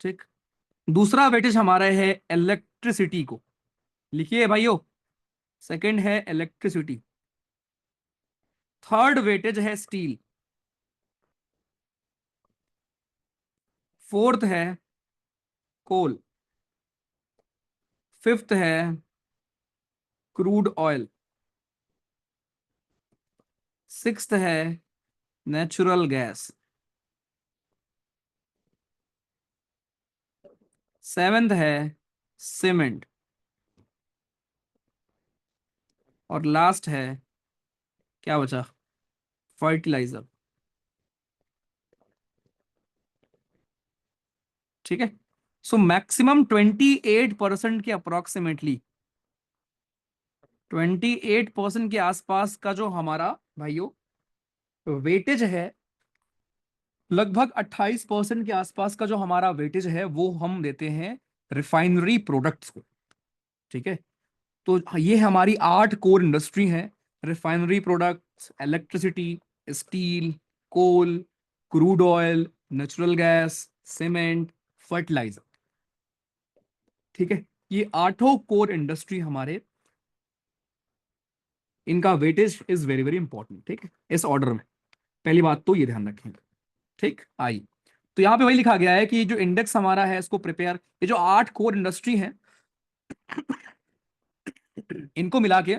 ठीक, दूसरा वेटेज हमारा है इलेक्ट्रिसिटी को, लिखिए भाइयों, सेकंड है इलेक्ट्रिसिटी। थर्ड वेटेज है स्टील। फोर्थ है कोल। फिफ्थ है क्रूड ऑयल। सिक्स्थ है नेचुरल गैस। सेवेंथ है सीमेंट। और लास्ट है, क्या बचा, फर्टिलाइजर। ठीक है। सो मैक्सिमम 28% के अप्रोक्सीमेटली, 28% के आसपास का जो हमारा भाइयों वेटेज है, लगभग 28% के आसपास का जो हमारा वेटेज है वो हम देते हैं रिफाइनरी प्रोडक्ट्स को। ठीक है। तो ये हमारी 8 कोर इंडस्ट्री हैं, refinery products, electricity, steel, coal, crude oil, natural gas, cement, fertiliser. ठीक है। ये आठों कोर इंडस्ट्री हमारे, इनका weightage is very very important. ठीक है, इस ऑर्डर में, पहली बात तो ये ध्यान रखेंगे। ठीक, आई। तो यहां पे वही लिखा गया है कि जो इंडेक्स हमारा है इसको प्रिपेयर, ये जो 8 कोर इंडस्ट्री हैं इनको मिला के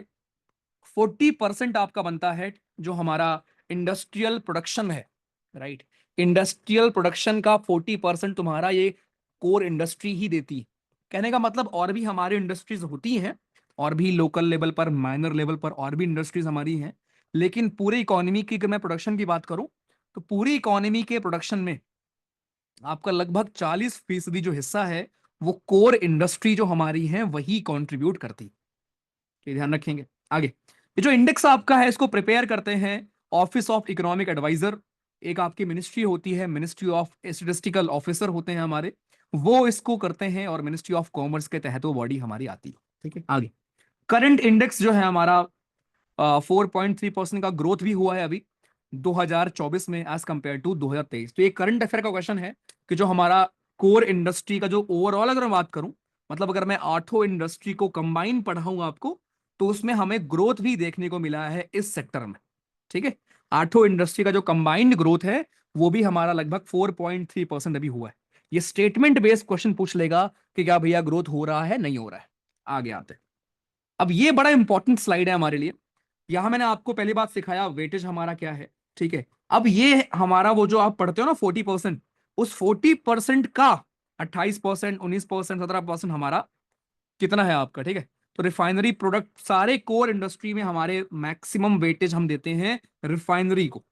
40% आपका बनता है जो हमारा इंडस्ट्रियल प्रोडक्शन है, राइट। इंडस्ट्रियल प्रोडक्शन का 40% तुम्हारा ये कोर इंडस्ट्री ही देती है। कहने का मतलब और भी हमारी इंडस्ट्रीज होती हैं, और भी लोकल लेवल पर, माइनर लेवल पर और भी इंडस्ट्रीज हमारी हैं, लेकिन पूरे इकोनॉमी की अगर मैं प्रोडक्शन की बात करूं तो पूरी इकोनॉमी के प्रोडक्शन में आपका लगभग 40% जो हिस्सा है वो कोर इंडस्ट्री जो हमारी है वही कंट्रीब्यूट करती है। ये ध्यान रखेंगे। आगे, ये जो इंडेक्स आपका है इसको प्रिपेयर करते हैं ऑफिस ऑफ इकोनॉमिक एडवाइजर। एक आपकी मिनिस्ट्री होती है, मिनिस्ट्री ऑफ स्टेटिस्टिकल ऑफिसर होते हैं हमारे, वो इसको करते हैं, और मिनिस्ट्री ऑफ कॉमर्स के तहत वो बॉडी हमारी आती है। ठीक है। आगे, करंट इंडेक्स जो है हमारा 4.3% का ग्रोथ भी हुआ है अभी 2024 में एज कंपेयर टू 2023। तो ये करंट अफेयर का क्वेश्चन है कि जो हमारा कोर इंडस्ट्री का जो ओवरऑल अगर मैं बात करूं, मतलब अगर मैं आठों इंडस्ट्री को कंबाइन पढ़ाऊंगा आपको, तो उसमें हमें ग्रोथ भी देखने को मिला है इस सेक्टर में। ठीक है। आठों इंडस्ट्री का जो कंबाइंड ग्रोथ है वो भी हमारा लगभग 4.3% अभी हुआ है। ये स्टेटमेंट बेस्ड क्वेश्चन पूछ लेगा कि क्या भैया ग्रोथ हो रहा है नहीं हो रहा है। आगे आते हैं। अब ये बड़ा इंपॉर्टेंट स्लाइड है हमारे लिए। यहां मैंने आपको पहली बात सिखाया वेटेज हमारा क्या है। ठीक है। अब ये हमारा वो जो आप पढ़ते हो ना 40%, उस 40% का 28%, 19%, 17% हमारा कितना है आपका। ठीक है। तो रिफाइनरी प्रोडक्ट सारे कोर इंडस्ट्री में हमारे मैक्सिमम वेटेज हम देते हैं रिफाइनरी को,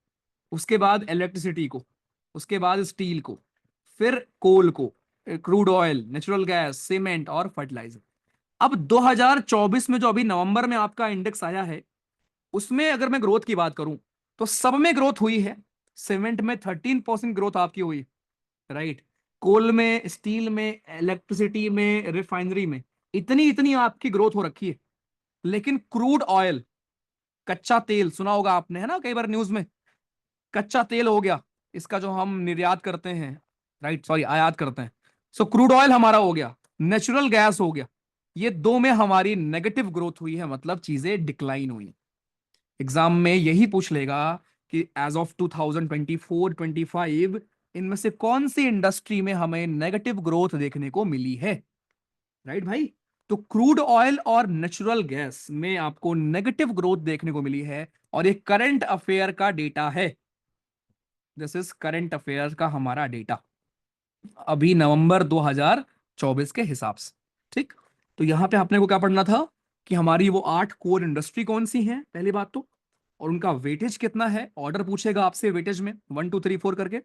उसके बाद इलेक्ट्रिसिटी को, उसके बाद स्टील को, फिर कोल को, crude oil, natural gas, cement और फर्टिलाइजर। अब 2024 में जो अभी नवंबर में आपका इंडेक्स आया है, उसमें अगर मैं ग्रोथ की बात करूं तो सब में ग्रोथ हुई है। सीमेंट में 13% ग्रोथ आपकी हुई, राइट। कोल में, स्टील में, इलेक्ट्रिसिटी में, रिफाइनरी में इतनी इतनी आपकी ग्रोथ हो रखी है। लेकिन क्रूड ऑयल, कच्चा तेल सुना होगा आपने, है ना, कई बार न्यूज में। कच्चा तेल हो गया, इसका जो हम निर्यात करते हैं, राइट, सॉरी आयात करते हैं। सो क्रूड ऑयल हमारा हो गया, नेचुरल गैस हो गया, ये दो में हमारी नेगेटिव ग्रोथ हुई है, मतलब चीजें डिक्लाइन हुई। एग्जाम में यही पूछ लेगा कि एज ऑफ 2024-25 इनमें से कौन सी इंडस्ट्री में हमें नेगेटिव ग्रोथ देखने को मिली है, राइट भाई। तो क्रूड ऑयल और नेचुरल गैस में आपको नेगेटिव ग्रोथ देखने को मिली है, और ये करंट अफेयर का डेटा है। दिस इज करंट अफेयर का हमारा डेटा अभी नवंबर 2024 के हिसाब से, ठीक। तो यहां पे आपने को क्या पढ़ना था कि हमारी वो 8 कोर इंडस्ट्री कौन सी हैं, पहली बात तो, और उनका वेटेज कितना है। ऑर्डर पूछेगा आपसे वेटेज में 1 2 3 4 करके।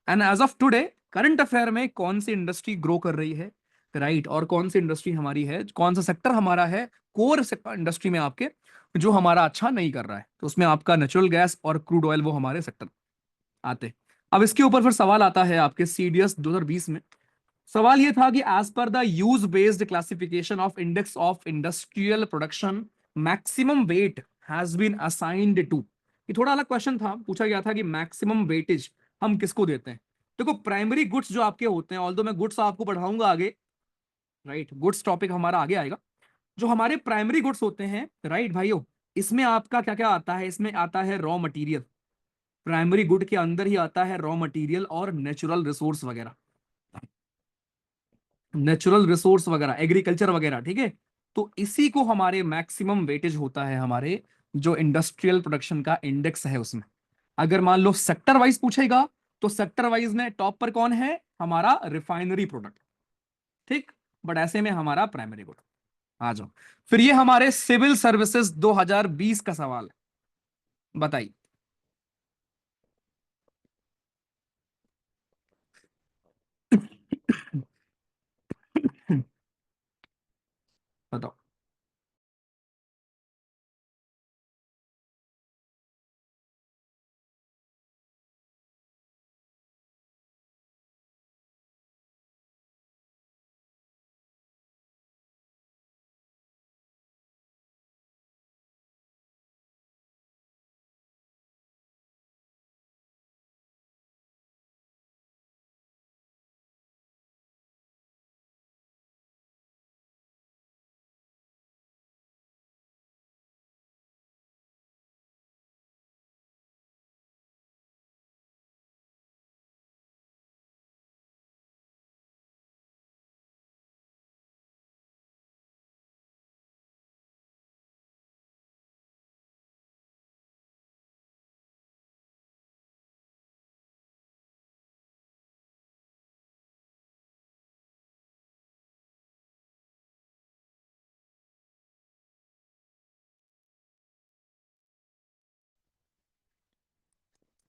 And as of today current affair में कौन सी इंडस्ट्री ग्रो कर रही है, राइट, और कौन सी इंडस्ट्री हमारी है, कौन सा सेक्टर हमारा है कोर इंडस्ट्री में आपके जो हमारा अच्छा नहीं कर रहा है। तो उसमें आपका नेचुरल गैस और क्रूड ऑयल वो हमारे सेक्टर आते। अब इसके ऊपर फिर सवाल आता है आपके सीडीएस 2020 में। सवाल यह था कि as per the use based classification of index of industrial production maximum weight has been assigned to. ये थोड़ा अलग क्वेश्चन था, पूछा गया था कि मैक्सिमम वेटेज हम किसको देते हैं। देखो प्राइमरी गुड्स जो आपके होते हैं, ऑल्दो मैं गुड्स आपको पढ़ाऊंगा आगे, राइट, गुड्स टॉपिक हमारा आगे आएगा। जो हमारे प्राइमरी गुड्स होते हैं, राइट भाइयों, इसमें आपका क्या क्या आता है, इसमें आता है रॉ मटेरियल। प्राइमरी गुड के अंदर ही आता है रॉ मटेरियल और नेचुरल रिसोर्स वगैरह, नेचुरल रिसोर्स वगैरह, एग्रीकल्चर वगैरह, ठीक है। तो इसी को हमारे मैक्सिमम वेटेज होता है हमारे जो इंडस्ट्रियल प्रोडक्शन का इंडेक्स है उसमें। अगर मान लो सेक्टर वाइज पूछेगा तो सेक्टर वाइज में टॉप पर कौन है, हमारा रिफाइनरी प्रोडक्ट, ठीक। बट ऐसे में हमारा प्राइमरी गुड। आ जाओ, फिर ये हमारे सिविल सर्विसेज 2020 का सवाल है, बताइए। बताओ।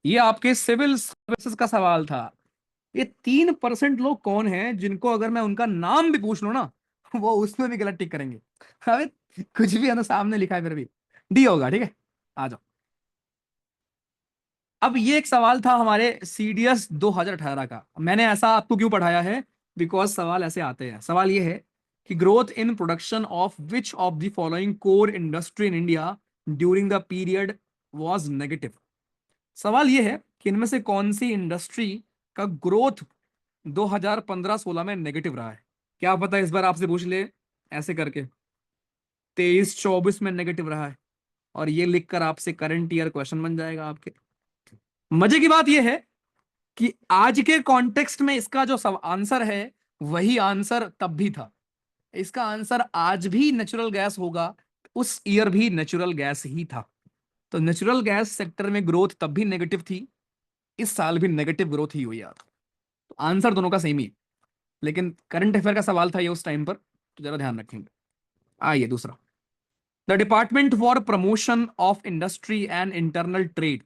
ये आपके सिविल सर्विसेज का सवाल था। ये 3% लोग कौन हैं जिनको अगर मैं उनका नाम भी पूछ लूं ना, वो उसमें भी गलत टिक करेंगे। अबे कुछ भी है ना, सामने लिखा है फिर भी डी होगा, ठीक है। आ जाओ। अब ये एक सवाल था हमारे सीडीएस 2018 का। मैंने ऐसा आपको क्यों पढ़ाया है, बिकॉज सवाल ऐसे आते हैं। सवाल ये है कि growth in production of which of the following core industry in India during the period was negative. सवाल यह है कि इनमें से कौन सी इंडस्ट्री का ग्रोथ 2015-16 में नेगेटिव रहा है। क्या पता इस बार आपसे पूछ ले ऐसे करके 23-24 में नेगेटिव रहा है, और ये लिखकर आपसे करंट ईयर क्वेश्चन बन जाएगा आपके। मजे की बात यह है कि आज के कॉन्टेक्स्ट में इसका जो सब आंसर है वही आंसर तब भी था। इसका आंसर आज भी नेचुरल गैस होगा, उस ईयर भी नेचुरल गैस ही था। तो नेचुरल गैस सेक्टर में ग्रोथ तब भी नेगेटिव थी, इस साल भी नेगेटिव ग्रोथ ही हुई यार। तो आंसर दोनों का सेम ही है, लेकिन करंट अफेयर का सवाल था ये उस टाइम पर, तो जरा ध्यान रखेंगे। आइए दूसरा। The Department for Promotion of Industry and Internal Trade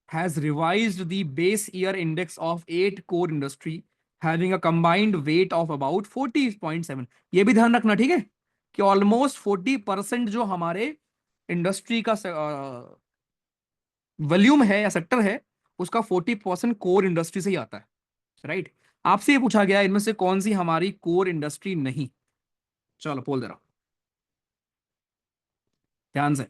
has revised the base year index of 8 core industry having a combined weight of about 40.7. ये भी ध्यान रखना, ठीक है, कि ऑलमोस्ट 40% जो हमारे इंडस्ट्री का वॉल्यूम है या सेक्टर है, उसका 40% कोर इंडस्ट्री से ही आता है, राइट। आपसे ये पूछा गया इनमें से कौन सी हमारी कोर इंडस्ट्री नहीं। चलो बोल दे रहा हूं ध्यान से।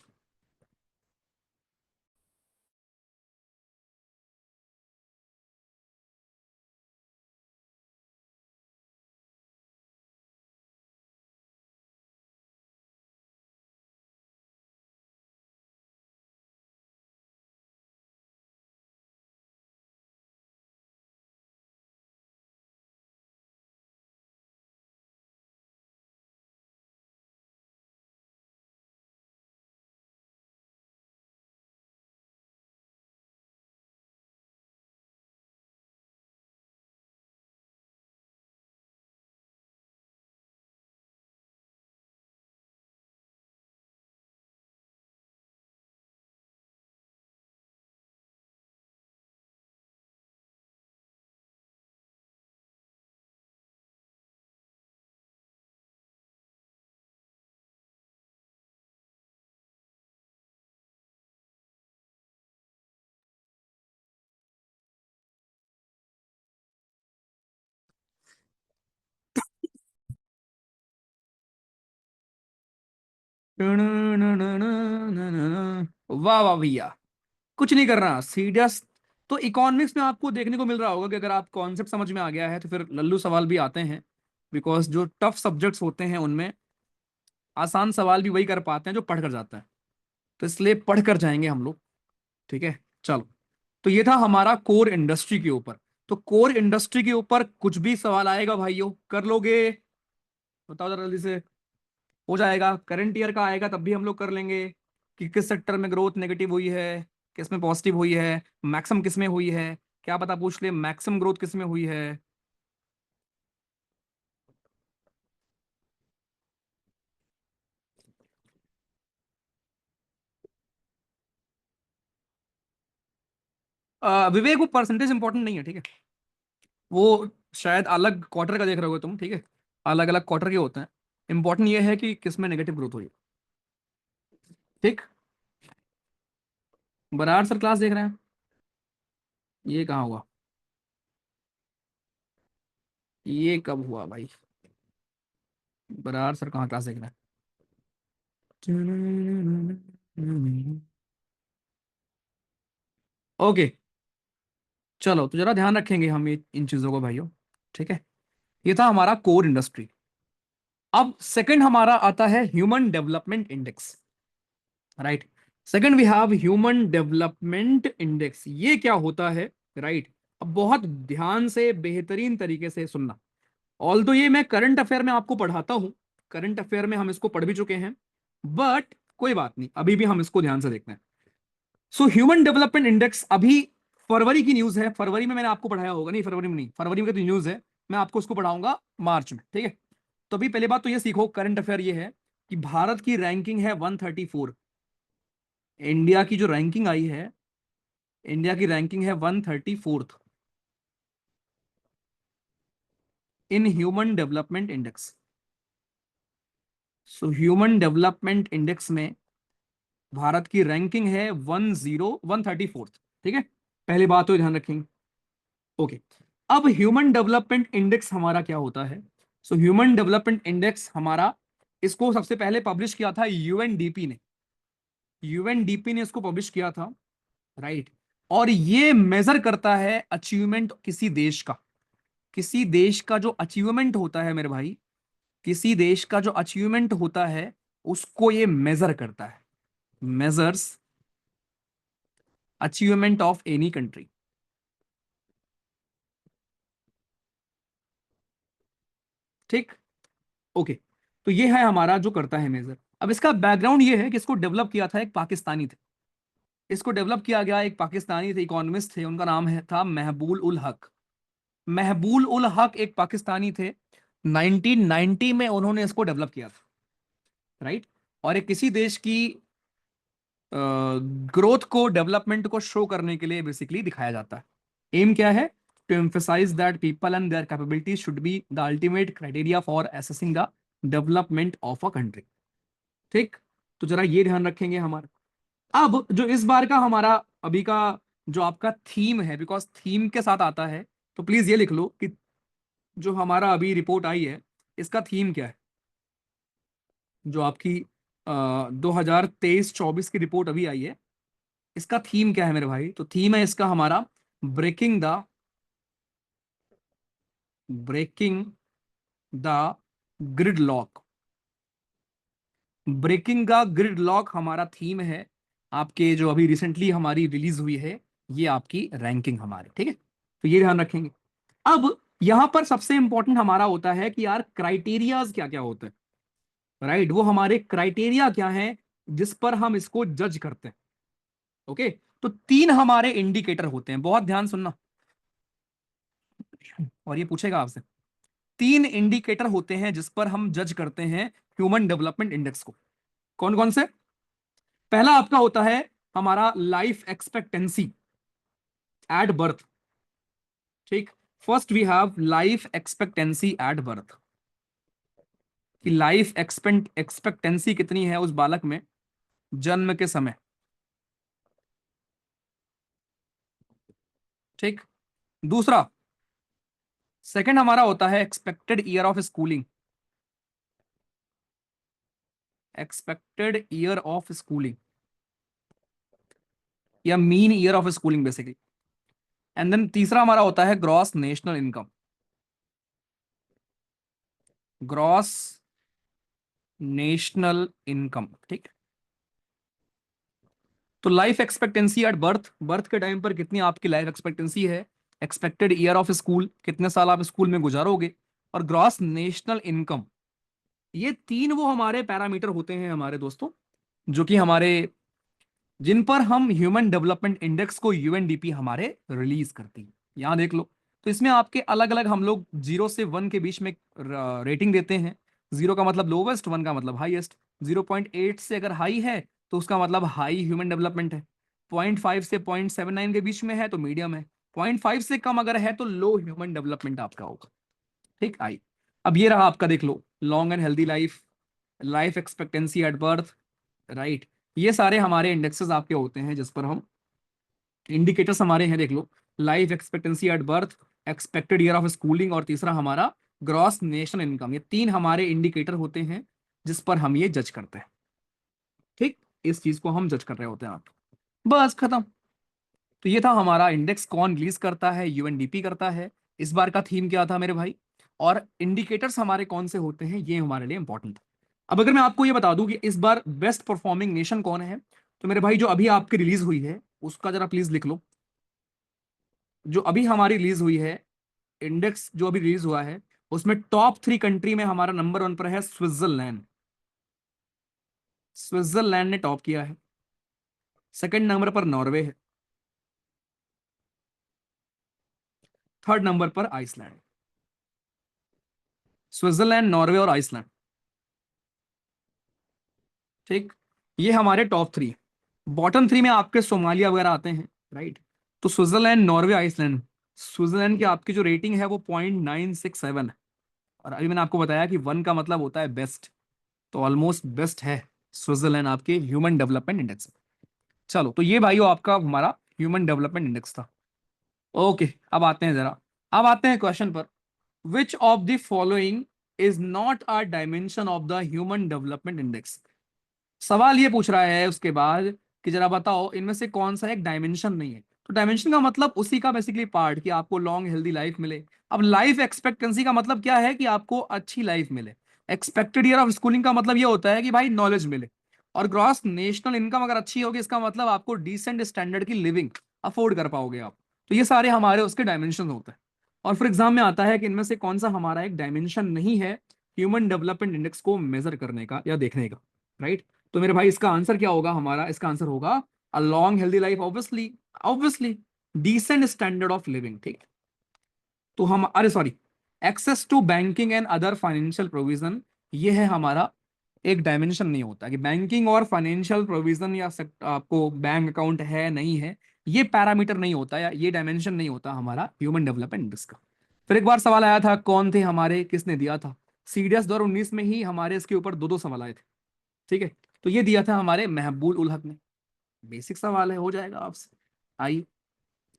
वाह वाह भैया, कुछ नहीं करना, सीरियस। तो इकोनॉमिक्स में आपको देखने को मिल रहा होगा कि अगर आप कॉन्सेप्ट समझ में आ गया है तो फिर लल्लू सवाल भी आते हैं, बिकॉज जो टफ सब्जेक्ट्स होते हैं उनमें आसान सवाल भी वही कर पाते हैं जो पढ़ कर जाता है, तो इसलिए पढ़ कर जाएंगे हम लोग, ठीक है। चलो, तो ये था हमारा कोर इंडस्ट्री के ऊपर। तो कोर इंडस्ट्री के ऊपर कुछ भी सवाल आएगा भाइयों, कर लोगे? बताओ जरा जल्दी से। हो जाएगा, करंट ईयर का आएगा तब भी हम लोग कर लेंगे कि किस सेक्टर में ग्रोथ नेगेटिव हुई है, किस में पॉजिटिव हुई है, मैक्सिमम किस में हुई है, क्या पता पूछ ले मैक्सिमम ग्रोथ किस में हुई है। विवेक, वो परसेंटेज इंपॉर्टेंट नहीं है, ठीक है। वो शायद अलग क्वार्टर का देख रहे हो तुम, ठीक है, अलग अलग क्वार्टर के होते हैं। इंपॉर्टेंट ये है कि किस में नेगेटिव ग्रोथ हुई है, ठीक। बराड़ सर क्लास देख रहे हैं? ये कहाँ हुआ? ये कब हुआ भाई? बराड़ सर कहाँ क्लास देख रहे हैं? ओके, चलो तो जरा ध्यान रखेंगे हम ये इन चीजों को भाइयों, ठीक है। ये था हमारा कोर इंडस्ट्री। अब सेकंड हमारा आता है human development index, right. Second we have human development index. ये क्या होता है, राइट। अब बहुत ध्यान से बेहतरीन तरीके से सुनना। ऑल तो ये मैं करंट अफेयर में आपको पढ़ाता हूं, करंट अफेयर में हम इसको पढ़ भी चुके हैं, बट कोई बात नहीं, अभी भी हम इसको ध्यान से देखते हैं। सो ह्यूमन डेवलपमेंट इंडेक्स अभी फरवरी की न्यूज है। फरवरी में मैंने आपको पढ़ाया होगा, नहीं फरवरी में नहीं, फरवरी में तो न्यूज है, मैं आपको उसको पढ़ाऊंगा मार्च में, ठीक है। तो अभी पहले बात तो ये सीखो, करंट अफेयर ये है कि भारत की रैंकिंग है 134। इंडिया की जो रैंकिंग आई है, इंडिया की रैंकिंग है 134 in human development index. So human development index में भारत की रैंकिंग है 134, ठीक है। पहली बात तो ध्यान रखेंगे, ओके। अब ह्यूमन डेवलपमेंट इंडेक्स हमारा क्या होता है? सो ह्यूमन डेवलपमेंट इंडेक्स हमारा, इसको सबसे पहले पब्लिश किया था यूएनडीपी ने, यूएनडीपी ने इसको पब्लिश किया था, राइट। और ये मेजर करता है अचीवमेंट किसी देश का। किसी देश का जो अचीवमेंट होता है मेरे भाई, किसी देश का जो अचीवमेंट होता है उसको ये मेजर करता है, measures achievement of any country, ठीक। ओके, तो ये है हमारा जो करता है मेजर। अब इसका बैकग्राउंड ये है कि इसको डेवलप किया था एक पाकिस्तानी थे, इसको डेवलप किया गया एक पाकिस्तानी थे, इकोनॉमिस्ट थे, उनका नाम है था महबूल उल हक। महबूल उल हक एक पाकिस्तानी थे, 1990 में उन्होंने इसको डेवलप किया था, राइट। और ये किसी देश की ग्रोथ को, डेवलपमेंट को शो करने के लिए बेसिकली दिखाया जाता है। एम क्या है? To emphasise that people and their capabilities should be the ultimate criteria for assessing the development of a country. ठीक, तो जरा ये ध्यान रखेंगे हमारा। अब जो इस बार का हमारा अभी का जो आपका थीम है, बिकॉज थीम के साथ आता है, तो प्लीज ये लिख लो कि जो हमारा अभी रिपोर्ट आई है इसका थीम क्या है। जो आपकी 2023-24 की रिपोर्ट अभी आई है, इसका थीम क्या है मेरे भाई? तो थीम है इसका हमारा breaking the gridlock. Breaking the gridlock हमारा थीम है। आपके जो अभी रिसेंटली हमारी रिलीज हुई है ये आपकी रैंकिंग हमारी, ठीक है, तो ये ध्यान रखेंगे। अब यहां पर सबसे इंपॉर्टेंट हमारा होता है कि यार क्राइटेरियाज क्या क्या होते हैं, राइट? वो हमारे क्राइटेरिया क्या है जिस पर हम इसको जज करते हैं। ओके, तो तीन हमारे इंडिकेटर होते हैं, बहुत ध्यान सुनना, और ये पूछेगा आपसे। तीन इंडिकेटर होते हैं जिस पर हम जज करते हैं ह्यूमन डेवलपमेंट इंडेक्स को। कौन कौन से? पहला आपका होता है हमारा लाइफ एक्सपेक्टेंसी एट बर्थ। ठीक, first we have life expectancy at birth, कि लाइफ एक्सपेक्टेंसी कितनी है उस बालक में जन्म के समय। ठीक, दूसरा, सेकंड हमारा होता है expected year of schooling, expected year of schooling या mean year of schooling basically. And then तीसरा हमारा होता है gross national income, gross national income. ठीक, तो life expectancy at birth, birth के टाइम पर कितनी आपकी लाइफ एक्सपेक्टेंसी है, एक्सपेक्टेड ईयर ऑफ स्कूल, कितने साल आप स्कूल में गुजारोगे, और ग्रॉस नेशनल इनकम। ये तीन वो हमारे पैरामीटर होते हैं हमारे दोस्तों, जो कि हमारे, जिन पर हम ह्यूमन डेवलपमेंट इंडेक्स को यूएनडीपी हमारे रिलीज करती है। यहां देख लो, तो इसमें आपके अलग अलग हम लोग 0 से 1 के बीच में रेटिंग देते हैं। 0 का मतलब लोवेस्ट, 1 का मतलब हाईएस्ट। 0.8 से अगर हाई है तो उसका मतलब हाई ह्यूमन डेवलपमेंट है। 0.5 से 0.79 के बीच में है तो मीडियम है। 0.5 से कम अगर है तो लो ह्यूमन डेवलपमेंट आपका होगा। ठीक, आई। अब ये रहा आपका, देख लो, long and healthy life, life expectancy at birth, right. ये सारे हमारे इंडेक्सेस आपके होते हैं जिस पर हम, इंडिकेटर्स हमारे हैं, देख लो, life expectancy at birth, expected year of schooling, और तीसरा हमारा ग्रॉस नेशनल इनकम। ये तीन हमारे इंडिकेटर होते हैं जिस पर हम ये जज करते हैं। ठीक, इस चीज को हम जज कर रहे होते हैं आप, बस खत्म। तो ये था हमारा इंडेक्स, कौन रिलीज करता है? यूएनडीपी करता है। इस बार का थीम क्या था मेरे भाई? और इंडिकेटर्स हमारे कौन से होते हैं, ये हमारे लिए इंपॉर्टेंट था। अब अगर मैं आपको ये बता दूं कि इस बार बेस्ट परफॉर्मिंग नेशन कौन है, तो मेरे भाई जो अभी आपकी रिलीज हुई है उसका जरा प्लीज लिख लो। जो अभी हमारी रिलीज हुई है, इंडेक्स जो अभी रिलीज हुआ है, उसमें टॉप 3 कंट्री में हमारा नंबर 1 पर है स्विट्जरलैंड। स्विट्जरलैंड ने टॉप किया है। सेकंड नंबर पर नॉर्वे है। थर्ड नंबर पर आइसलैंड। स्विट्जरलैंड, नॉर्वे और आइसलैंड। ठीक, ये हमारे टॉप 3। बॉटम 3 में आपके सोमालिया वगैरह आते हैं, राइट। तो स्विट्जरलैंड, नॉर्वे, आइसलैंड। स्विट्जरलैंड की आपकी जो रेटिंग है वो 0.967 है। और अभी मैंने आपको बताया कि 1 का मतलब होता है बेस्ट, तो ऑलमोस्ट बेस्ट है स्विट्जरलैंड आपके ह्यूमन डेवलपमेंट इंडेक्स में। चलो, तो ये भाइयों आपका हमारा ह्यूमन डेवलपमेंट इंडेक्स था। ओके, अब आते हैं जरा, अब आते हैं क्वेश्चन पर। विच of the following is not a dimension of the human development index? सवाल ये पूछ रहा है उसके बाद कि जरा बताओ इनमें से कौन सा एक डायमेंशन नहीं है। तो डायमेंशन का मतलब उसी का बेसिकली पार्ट, कि आपको लॉन्ग हेल्दी लाइफ मिले। अब लाइफ एक्सपेक्टेंसी का मतलब क्या है? कि आपको अच्छी लाइफ मिले। एक्सपेक्टेड ईयर ऑफ स्कूलिंग का मतलब ये होता है कि भाई नॉलेज मिले। और ग्रॉस नेशनल इनकम अगर अच्छी होगी, इसका मतलब आपको डिसेंट स्टैंडर्ड की लिविंग अफोर्ड कर पाओगे आप। तो ये सारे हमारे उसके डायमेंशन होते हैं। और फिर एग्जाम में आता है कि इनमें से कौन सा हमारा एक डायमेंशन नहीं है ह्यूमन डेवलपमेंट इंडेक्स को मेजर करने का या देखने का, राइट। तो मेरे भाई इसका आंसर क्या होगा हमारा? इसका आंसर होगा a long healthy life, obviously, obviously, decent standard of living. ठीक, तो हम, अरे sorry, access to banking and other financial provision, ये है हमारा एक डायमेंशन नहीं होता कि बैंकिंग और फाइनेंशियल प्रोविजन या आपको बैंक अकाउंट है नहीं है, ये पैरामीटर नहीं होता या ये डायमेंशन नहीं होता हमारा ह्यूमन डेवलपमेंट इंडेक्स का। फिर एक बार सवाल आया था, कौन थे हमारे, किसने दिया था? सीडीएस 2019 में ही हमारे इसके ऊपर दो दो सवाल आए थे। ठीक है, तो ये दिया था हमारे महबूल उल हक ने। बेसिक सवाल है, हो जाएगा आपसे। आइए।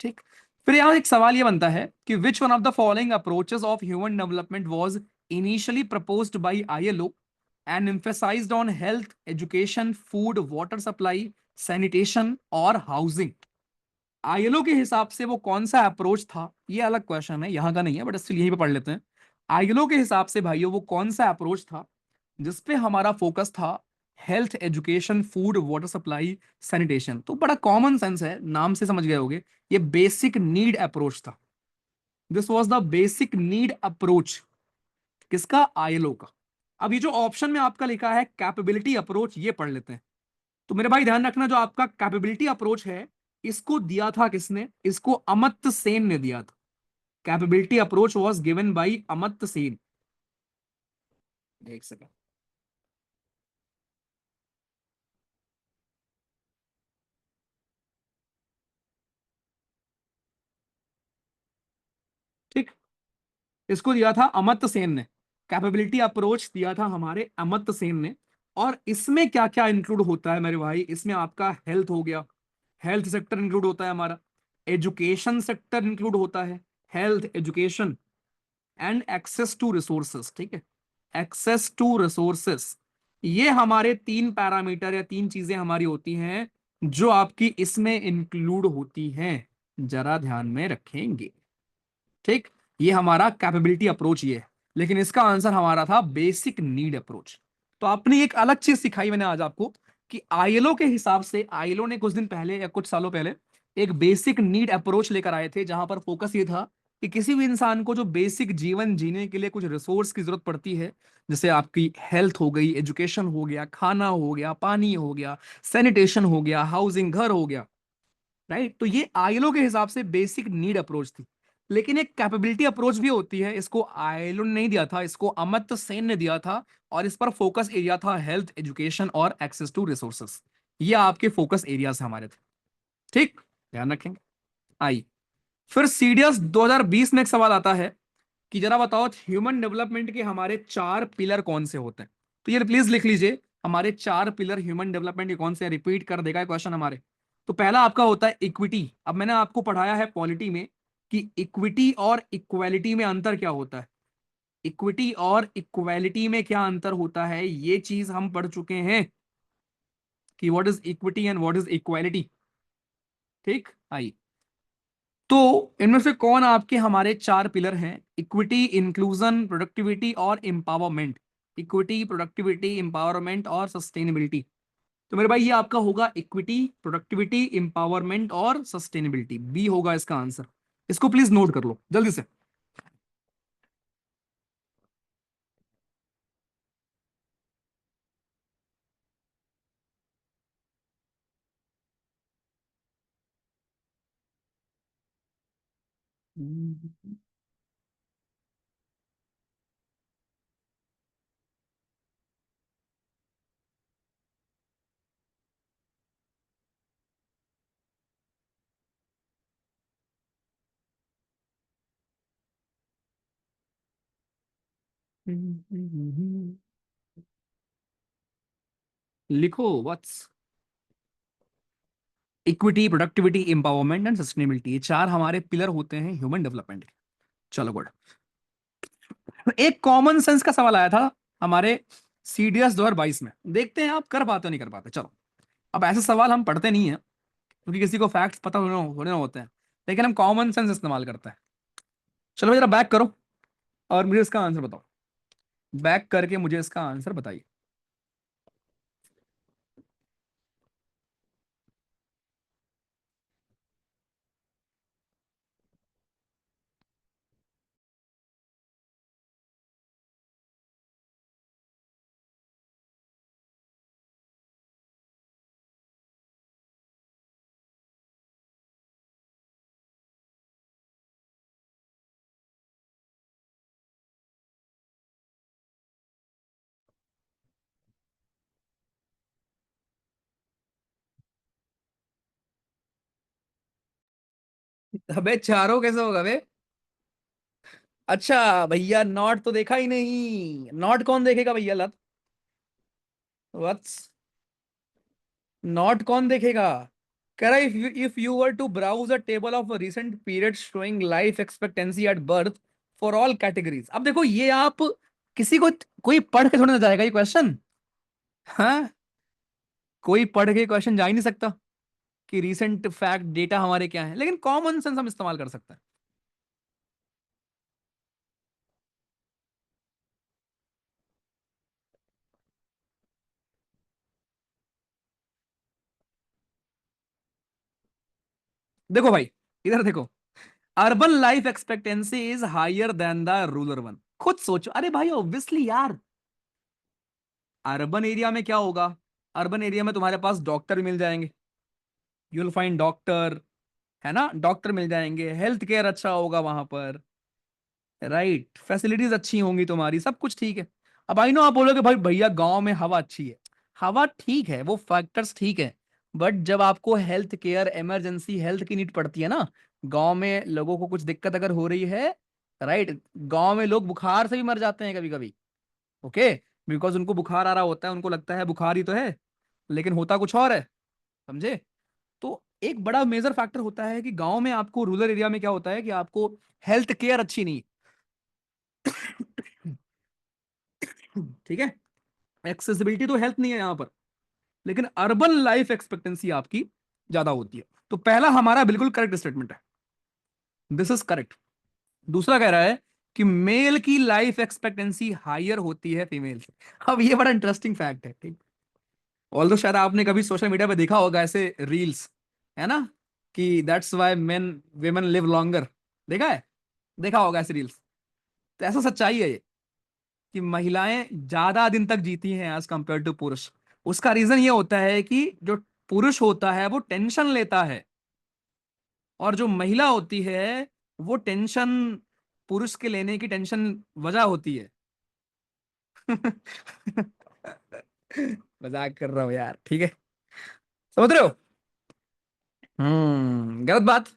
ठीक। फिर यहाँ एक सवाल ये बनता है कि which one of the following approaches of human development was initially proposed by ILO and emphasised on health, education, food, water supply, sanitation और हाउसिंग। आईएलओ के हिसाब से वो कौन सा अप्रोच था, ये अलग क्वेश्चन है, यहाँ का नहीं है, बट स्टिल यहीं पे पढ़ लेते हैं। आईएलओ के हिसाब से भाइयों वो कौन सा अप्रोच था जिसपे हमारा फोकस था? Health, education, food, water supply, sanitation. तो बड़ा कॉमन सेंस है, नाम से समझ गए होगे, ये बेसिक नीड अप्रोच था। This was the basic need approach, किसका? आईएलओ का। अब ये जो ऑप्शन में आपका लिखा है कैपेबिलिटी अप्रोच, ये पढ़ लेते हैं। तो मेरे भाई ध्यान रखना, जो आपका कैपेबिलिटी अप्रोच है, इसको दिया था किसने? इसको अमर्त्य सेन ने दिया था। Capability approach was given by Amartya Sen. एक सेकंड। ठीक। इसको दिया था अमर्त्य सेन ने। कैपेबिलिटी अप्रोच दिया था हमारे अमर्त्य सेन ने। और इसमें क्या क्या इंक्लूड होता है मेरे भाई? इसमें आपका हेल्थ हो गया, हेल्थ सेक्टर इंक्लूड होता है हमारा। एजुकेशन सेक्टर इंक्लूड होता है, health, education and access to resources. ठीक है, एक्सेस टू रिसोर्सेस, ये हमारे तीन पैरामीटर या तीन चीजें हमारी होती हैं जो आपकी इसमें इंक्लूड होती हैं। जरा ध्यान में रखेंगे। ठीक। ये हमारा कैपेबिलिटी अप्रोच ये है, लेकिन इसका आंसर हमारा था बेसिक नीड अप्रोच। तो आपने एक अलग चीज सिखाई मैंने आज आपको कि आईएलओ के हिसाब से, आईएलओ ने कुछ दिन पहले या कुछ सालों पहले एक बेसिक नीड अप्रोच लेकर आए थे, जहां पर फोकस ये था कि किसी भी इंसान को जो बेसिक जीवन जीने के लिए कुछ रिसोर्स की जरूरत पड़ती है, जैसे आपकी हेल्थ हो गई, एजुकेशन हो गया, खाना हो गया, पानी हो गया, सैनिटेशन हो गया, हाउसिंग, घर हो गया, राइट? तो ये आईएलओ के हिसाब से बेसिक नीड अप्रोच थी। लेकिन एक कैपेबिलिटी अप्रोच भी होती है, इसको आईएलओ ने नहीं दिया था, इसको अमर्त्य सेन ने दिया था। और इस पर फोकस एरिया था हेल्थ, एजुकेशन और एक्सेस टू रिसोर्सेस। ये आपके फोकस एरियाज हमारे थे। ठीक, ध्यान रखेंगे। आई। फिर सीडीएस 2020 में एक सवाल आता है कि जरा बताओ ह्यूमन डेवलपमेंट के हमारे चार पिलर कौन से होते हैं? तो ये प्लीज लिख लीजिए, हमारे चार पिलर ह्यूमन डेवलपमेंट के कौन से? रिपीट कर देगा क्वेश्चन हमारे। तो पहला आपका होता है इक्विटी। अब मैंने आपको पढ़ाया है पॉलिटी में कि इक्विटी और इक्वालिटी में अंतर क्या होता है। इक्विटी और इक्वालिटी में क्या अंतर होता है, ये चीज हम पढ़ चुके हैं कि what is equity and what is equality. ठीक। आई। तो इनमें से कौन आपके हमारे चार पिलर हैं? इक्विटी, इंक्लूजन, प्रोडक्टिविटी और एम्पावरमेंट। इक्विटी, प्रोडक्टिविटी, एम्पावरमेंट और सस्टेनेबिलिटी। तो मेरे भाई ये आपका होगा इक्विटी, प्रोडक्टिविटी, एम्पावरमेंट और सस्टेनेबिलिटी। बी होगा इसका आंसर। इसको प्लीज नोट कर लो जल्दी से। लिखो what's. Equity, productivity, empowerment and sustainability, ये चार हमारे पिलर होते हैं ह्यूमन डेवलपमेंट के। चलो गुड। एक कॉमन सेंस का सवाल आया था हमारे सीडीएस 2022 में, देखते हैं आप कर पाते हो नहीं कर पाते। चलो, अब ऐसे सवाल हम पढ़ते नहीं है क्योंकि किसी को फैक्ट्स पता होने होते हैं, लेकिन हम कॉमन सेंस इस्तेमाल करते हैं। चलो जरा बैक करो और मुझे इसका आंसर बताओ। बैक करके मुझे इसका आंसर बताइए। अबे चारों कैसे होगा बे? अच्छा भैया, नॉट तो देखा ही नहीं, नॉट कौन देखेगा भैया लत? वत्स, नॉट कौन देखेगा? कह रहा, if you were to browse a table of recent period showing life expectancy at birth for all categories. अब देखो ये आप किसी को, कोई पढ़ के थोड़ा ना जाएगा ये क्वेश्चन। हाँ, कोई पढ़ के क्वेश्चन जा ही नहीं सकता कि रीसेंट फैक्ट डेटा हमारे क्या है, लेकिन कॉमन सेंस हम इस्तेमाल कर सकते हैं। देखो भाई, इधर देखो, urban life expectancy is higher than the rural one. खुद सोचो, अरे भाई ऑब्वियसली यार, अर्बन एरिया में क्या होगा? अर्बन एरिया में तुम्हारे पास डॉक्टर मिल जाएंगे, यूल फाइंड डॉक्टर, है ना, डॉक्टर मिल जाएंगे, हेल्थ केयर अच्छा होगा वहां पर, राइट, फैसिलिटीज अच्छी होंगी तुम्हारी, सब कुछ ठीक है। अब आई नो आप बोलोगे भाई भैया गांव में हवा अच्छी है। हवा ठीक है, वो फैक्टर्स ठीक है, बट जब आपको हेल्थ केयर, इमरजेंसी हेल्थ की नीड पड़ती है ना, गांव में लोगों को कुछ दिक्कत अगर हो रही है, राइट, गांव में लोग बुखार से भी मर जाते हैं कभी कभी। ओके, बिकॉज उनको बुखार आ रहा होता है, उनको लगता है बुखार ही तो है, लेकिन होता कुछ और है, समझे? तो एक बड़ा मेजर फैक्टर होता है कि गांव में आपको, रूरल एरिया में क्या होता है कि आपको हेल्थ केयर अच्छी नहीं है, ठीक है, एक्सेसिबिलिटी तो हेल्थ नहीं है यहाँ पर, लेकिन अर्बन लाइफ एक्सपेक्टेंसी आपकी ज्यादा होती है। तो पहला हमारा बिल्कुल करेक्ट स्टेटमेंट है, दिस इज करेक्ट। दूसरा कह रहा है कि मेल की लाइफ एक्सपेक्टेंसी हायर होती है फीमेल से। अब ये बड़ा इंटरेस्टिंग फैक्ट है, ठीक। ऑल्दो शायद आपने कभी सोशल मीडिया पे देखा होगा ऐसे रील्स, है ना, कि that's why main women live longer. देखा है? देखा होगा ऐसे रील्स। तो ऐसा सच्चाई है ये, कि महिलाएं ज्यादा दिन तक जीती हैं एज कंपेयर टू पुरुष। उसका रीजन ये होता है कि जो पुरुष होता है वो टेंशन लेता है, और जो महिला होती है वो टेंशन, पुरुष के लेने की टेंशन वजह होती है। मजाक कर रहा हूँ यार, ठीक है, समझ रहे हो? गलत बात।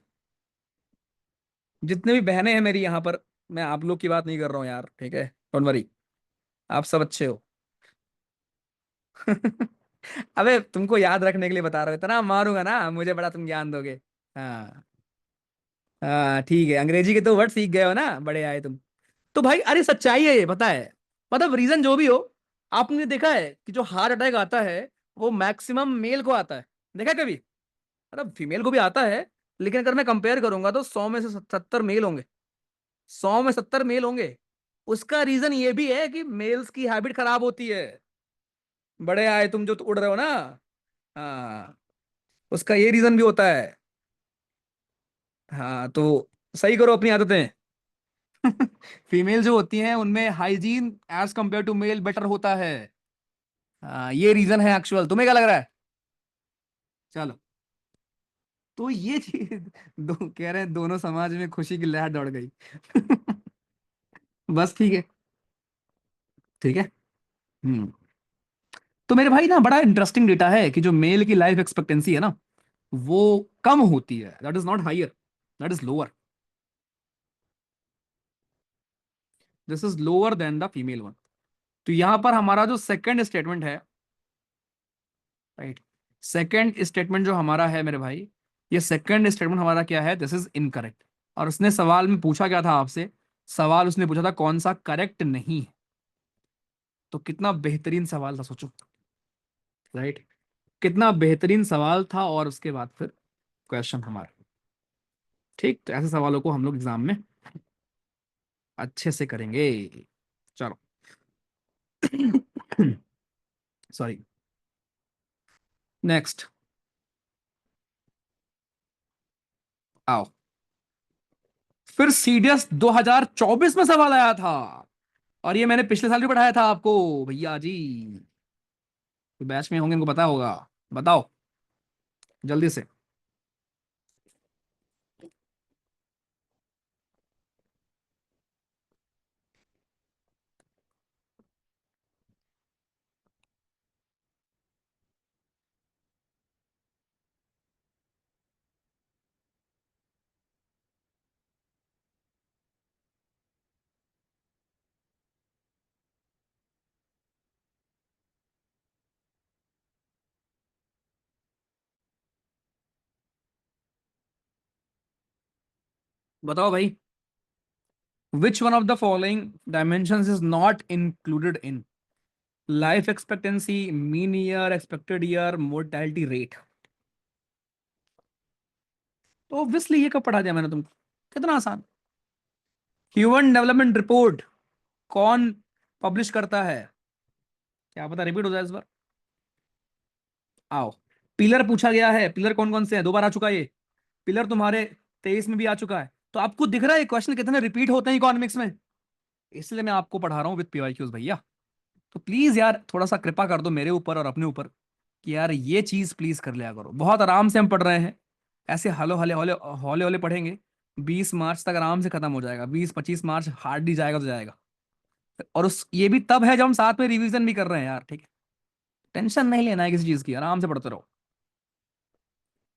जितने भी बहनें हैं मेरी यहाँ पर, मैं आप लोग की बात नहीं कर रहा हूँ यार, ठीक है, डोंट वरी, आप सब अच्छे हो। अबे तुमको याद रखने के लिए बता रहा हूँ, इतना मारूंगा ना मुझे बड़ा तुम ज्ञान दोगे। हाँ, हाँ ठीक है, अंग्रेजी के तो वर्ड सीख गए हो ना, बड़े आए तुम। तो भाई अरे सच्चाई है ये, पता है, मतलब रीजन जो भी हो, आपने देखा है कि जो हार्ट अटैक आता है वो मैक्सिमम मेल को आता है, देखा है कभी? मतलब फीमेल को भी आता है, लेकिन अगर मैं कंपेयर करूंगा तो 100 में से 70 मेल होंगे, 100 में 70 मेल होंगे। उसका रीजन ये भी है कि मेल्स की हैबिट खराब होती है। बड़े आए तुम जो तो उड़ रहे हो ना, हाँ, उसका ये रीजन भी होता है। हाँ तो सही करो अपनी आदतें। फीमेल जो होती हैं उनमें hygiene as compare to male better होता है। हाँ, ये रीजन है एक्चुअल, तुम्हें क्या लग रहा है? चलो, तो ये चीज, कह रहे हैं दोनों समाज में खुशी की लहर दौड़ गई। बस ठीक है, ठीक है। हम्म। तो मेरे भाई ना बड़ा इंटरेस्टिंग डेटा है कि जो मेल की लाइफ एक्सपेक्टेंसी है ना, वो कम होती है, that is not higher, that is lower, this is lower than the female one. तो यहां पर हमारा जो सेकंड स्टेटमेंट है, राइट, सेकंड स्टेटमेंट जो हमारा है मेरे भाई, ये सेकंड स्टेटमेंट हमारा क्या है, दिस इज इनकरेक्ट। और उसने सवाल में पूछा क्या था आपसे? सवाल उसने पूछा था कौन सा करेक्ट नहीं है। तो कितना बेहतरीन सवाल था, सोचो, राइट, कितना बेहतरीन सवाल था, और उसके बाद फिर क्वेश्चन हमारा, ठीक। तो ऐसे सवालों को हम लोग एग्जाम में अच्छे से करेंगे। चलो। सॉरी, नेक्स्ट, आओ। फिर सीडीएस 2024 में सवाल आया था, और ये मैंने पिछले साल भी पढ़ाया था आपको भैया जी, बैच में होंगे इनको पता होगा। बताओ जल्दी से। बताओ भाई, which one of the following dimensions is not included in life expectancy, mean year, expected year, mortality rate? तो ऑब्वियसली ये कब पढ़ा दिया मैंने तुमको, कितना आसान। ह्यूमन डेवलपमेंट रिपोर्ट कौन पब्लिश करता है? क्या पता रिपीट हो जाए इस बार। आओ, पिलर पूछा गया है, पिलर कौन कौन से हैं, 2 बार आ चुका है ये पिलर तुम्हारे, 23 में भी आ चुका है। तो आपको दिख रहा है क्वेश्चन कितने रिपीट होते हैं इकोनॉमिक्स में, इसलिए मैं आपको पढ़ा रहा हूँ विद पीवाईक्यूज भैया। तो प्लीज यार थोड़ा सा कृपा कर दो मेरे ऊपर और अपने ऊपर कि यार ये चीज प्लीज कर लिया करो। बहुत आराम से हम पढ़ रहे हैं, ऐसे हलो हले हौले हौले हौले पढ़ेंगे, 20 मार्च तक आराम से खत्म हो जाएगा। 20-25 मार्च हार्डली जाएगा तो जाएगा। और उस ये भी तब है जब हम साथ में रिवीजन भी कर रहे हैं यार, ठीक है। टेंशन नहीं लेना है किसी चीज की, आराम से पढ़ते रहो,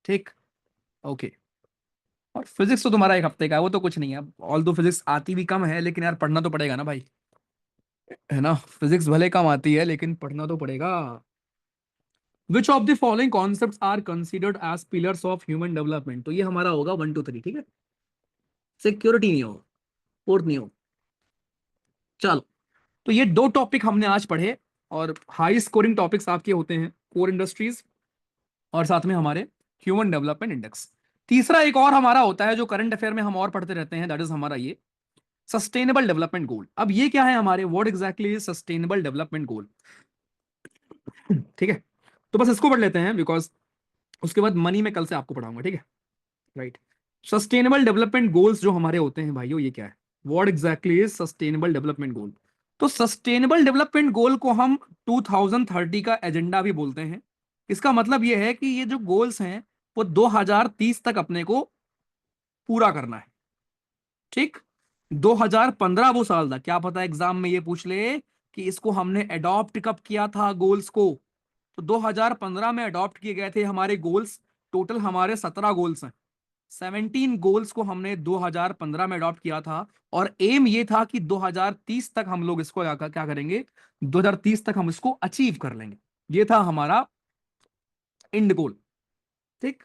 ठीक। ओके। और फिजिक्स तो तुम्हारा 1 हफ्ते का है, वो तो कुछ नहीं है। ऑल दो फिजिक्स आती भी कम है, लेकिन यार पढ़ना तो पड़ेगा ना भाई, है ना। फिजिक्स भले कम आती है लेकिन पढ़ना तो पड़ेगा। Which of the following concepts are considered as pillars of human development? तो ये हमारा होगा 1 2 3, ठीक है। सिक्योरिटी नहीं होगा, फोर्थ नहीं होगा। चलो, तो ये 2 टॉपिक हमने आज पढ़े, और हाई स्कोरिंग टॉपिक्स आपके होते हैं कोर इंडस्ट्रीज और साथ में हमारे ह्यूमन डेवलपमेंट इंडेक्स। तीसरा एक और हमारा होता है जो करंट अफेयर में हम और पढ़ते रहते हैं, दैट इज हमारा ये सस्टेनेबल डेवलपमेंट गोल। अब ये क्या है हमारे, what exactly is sustainable development goal, ठीक है। तो बस इसको पढ़ लेते हैं बिकॉज उसके बाद मनी में कल से आपको पढ़ाऊंगा, ठीक है। राइट। सस्टेनेबल डेवलपमेंट गोल्स जो हमारे होते हैं भाइयों, ये क्या है, what exactly is sustainable development goal? तो सस्टेनेबल डेवलपमेंट गोल को हम 2030 का एजेंडा भी बोलते हैं। इसका मतलब ये है कि ये जो गोल्स हैं वो 2030 तक अपने को पूरा करना है, ठीक। 2015 वो साल था, क्या पता एग्जाम में ये पूछ ले कि इसको हमने अडॉप्ट कब किया था गोल्स को। तो 2015 में अडॉप्ट किए गए थे हमारे गोल्स। टोटल हमारे 17 गोल्स हैं। 17 गोल्स को हमने 2015 में अडॉप्ट किया था, और एम ये था कि 2030 तक हम लोग इसको क्या करेंगे, 2030 तक हम इसको अचीव कर लेंगे। ये था हमारा एंड गोल, ठीक।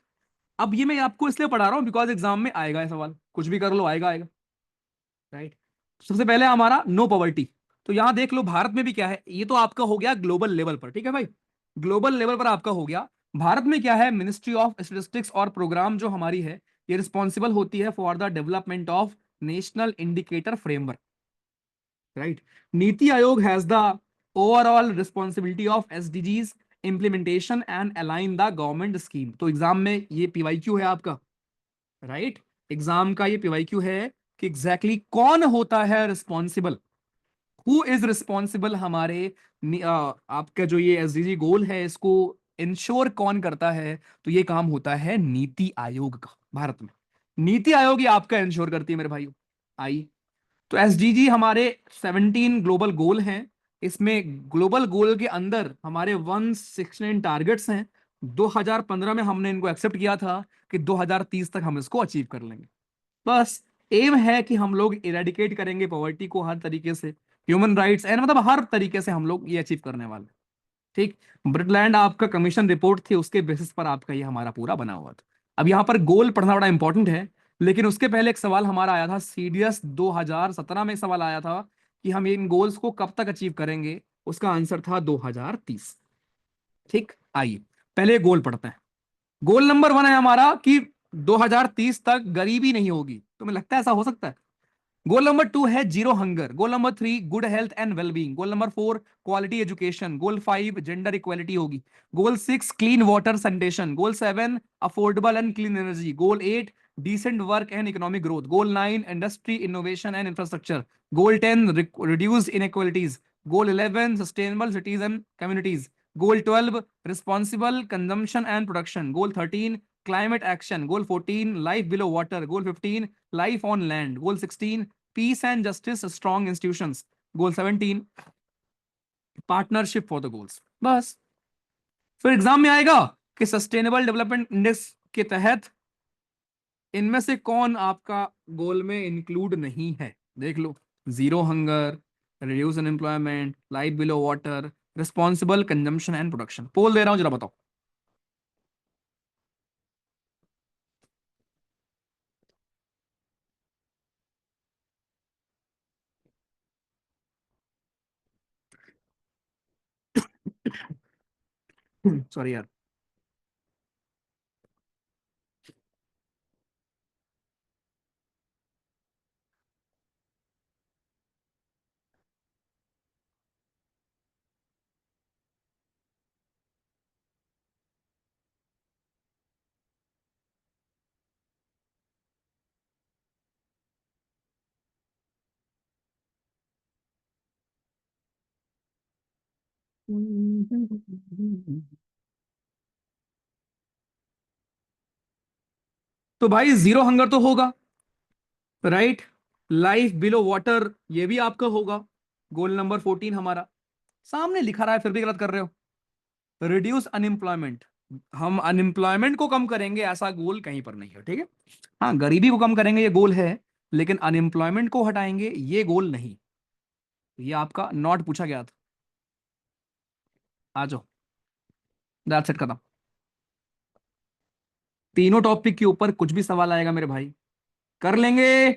अब ये मैं आपको इसलिए पढ़ा रहा हूं बिकॉज एग्जाम में आएगा ये सवाल, कुछ भी कर लो आएगा आएगा, राइट। सबसे पहले हमारा नो पॉवर्टी। तो यहां देख लो भारत में भी क्या है, ये तो आपका हो गया ग्लोबल लेवल पर, ठीक है भाई। ग्लोबल लेवल पर आपका हो गया। भारत में क्या है, मिनिस्ट्री ऑफ स्टेटिस्टिक्स और प्रोग्राम जो हमारी है, ये रिस्पॉन्सिबल होती है for the development of national indicator framework, right. NITI Aayog has the overall responsibility of SDGs implementation and align the government scheme. तो एग्जाम में ये पीवाईक्यू है आपका, राइट। एग्जाम का ये पीवाईक्यू है कि एग्जैक्टली कौन होता है रिस्पॉन्सिबल, हु इज रिस्पॉन्सिबल हमारे आपका जो ये एसडीजी गोल है इसको इंश्योर कौन करता है? तो ये काम होता है नीति आयोग का भारत में। नीति आयोग ये आपका इंश्योर करती है मेरे भाइयों। आई, तो एसडीजी हमारे 17 ग्लोबल गोल हैं। इसमें ग्लोबल गोल के अंदर हमारे 169 टारगेट्स हैं। 2015 में हमने इनको एक्सेप्ट किया था कि 2030 तक हम इसको अचीव कर लेंगे। बस एम है कि हम लोग इरेडिकेट करेंगे पॉवर्टी को हर तरीके से, ह्यूमन राइट्स एंड मतलब हर तरीके से हम लोग ये अचीव करने वाले, ठीक। ब्रिटलैंड आपका कमीशन रिपोर्ट थी, उसके बेसिस पर आपका ये हमारा पूरा बना हुआ था। अब यहाँ पर गोल पढ़ना बड़ा इंपॉर्टेंट है, लेकिन उसके पहले एक सवाल हमारा आया था सीडीएस 2017 में, एक सवाल आया था कि हम इन गोल्स को कब तक अचीव करेंगे। उसका आंसर था 2030, ठीक। आइए पहले गोल पढ़ते हैं। गोल नंबर 1 है हमारा कि 2030 तक गरीबी नहीं होगी। तुम्हें लगता है ऐसा हो सकता है? गोल नंबर 2 है zero hunger. Goal number 3 good health and wellbeing. Goal number 4 quality education. Goal 5 gender equality होगी। Goal 6 clean water sanitation. Goal 7 affordable and clean energy. Goal 8 decent work and economic growth. Goal 9 industry innovation and infrastructure. Goal 10 reduce inequalities. Goal 11 sustainable cities and communities. Goal 12 responsible consumption and production. Goal 13 climate action. Goal 14 life below water. Goal 15 life on land. Goal 16 peace and justice, strong institutions. Goal 17 partnership for the goals. बस फिर exam में आएगा कि sustainable development index के तहत इनमें से कौन आपका गोल में इंक्लूड नहीं है। देख लो, zero hunger, reduce unemployment, life below water, responsible consumption and production. Poll दे रहा हूं, जरा बताओ। सॉरी यार। तो भाई जीरो हंगर तो होगा, राइट। लाइफ बिलो वाटर ये भी आपका होगा। गोल नंबर 14 हमारा सामने लिखा रहा है, फिर भी गलत कर रहे हो। रिड्यूस अनएम्प्लॉयमेंट, हम अनएम्प्लॉयमेंट को कम करेंगे ऐसा गोल कहीं पर नहीं है, ठीक है। हाँ, गरीबी को कम करेंगे ये गोल है, लेकिन अनएम्प्लॉयमेंट को हटाएंगे ये गोल नहीं। ये आपका नॉट पूछा गया था। आ जाओ, दैट्स इट, खत्म। तीनों टॉपिक के ऊपर कुछ भी सवाल आएगा मेरे भाई, कर लेंगे।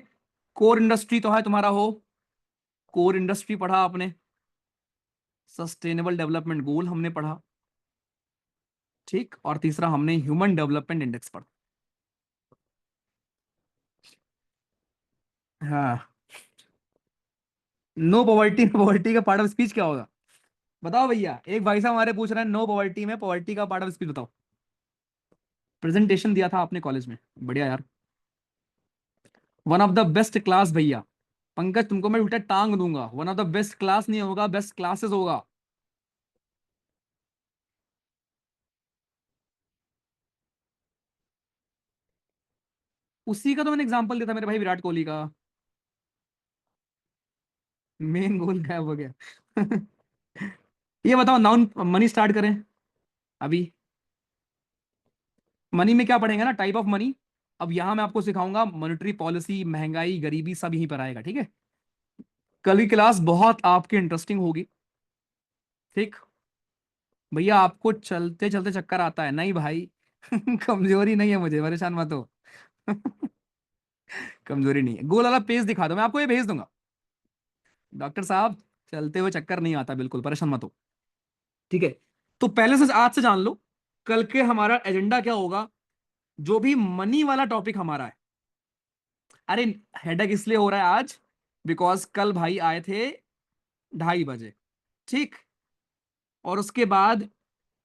कोर इंडस्ट्री तो है तुम्हारा हो, कोर इंडस्ट्री पढ़ा आपने, सस्टेनेबल डेवलपमेंट गोल हमने पढ़ा, ठीक। और तीसरा हमने ह्यूमन डेवलपमेंट इंडेक्स पढ़ा। हाँ, नो पॉवर्टी, पॉवर्टी का पार्ट ऑफ स्पीच क्या होगा? बताओ भैया, एक भाई साहब हमारे पूछ रहे हैं नो पॉवर्टी में पॉवर्टी का पार्ट ऑफ स्पीच बताओ। प्रेजेंटेशन दिया था आपने कॉलेज में, बढ़िया यार। One of the best class भैया, पंकज तुमको मैं उल्टा टांग दूंगा, one of the best class नहीं होगा, बेस्ट क्लासेस होगा। उसी का तो मैंने एग्जांपल दिया था मेरे भाई, विराट कोहली का। मेन गोल गायब हो गया। ये बताओ, नाउन मनी स्टार्ट करें अभी। मनी में क्या पढ़ेंगे ना, टाइप ऑफ मनी। अब यहां मैं आपको सिखाऊंगा मॉनेटरी पॉलिसी, महंगाई, गरीबी, सब यहीं पर आएगा, ठीक है। कल की क्लास बहुत आपकी इंटरेस्टिंग होगी, ठीक। भैया आपको चलते चलते चक्कर आता है नहीं भाई? कमजोरी नहीं है, मुझे परेशान मत हो। कमजोरी नहीं है, गोल वाला पेज दिखा दो, मैं आपको ये भेज दूंगा। डॉक्टर साहब, चलते हुए चक्कर नहीं आता, बिल्कुल परेशान मत हो, ठीक है। तो पहले से आज से जान लो, कल के हमारा एजेंडा क्या होगा। जो भी मनी वाला टॉपिक हमारा है, अरे हेडेक इसलिए हो रहा है आज, बिकॉज कल भाई आए थे 2:30 बजे, ठीक। और उसके बाद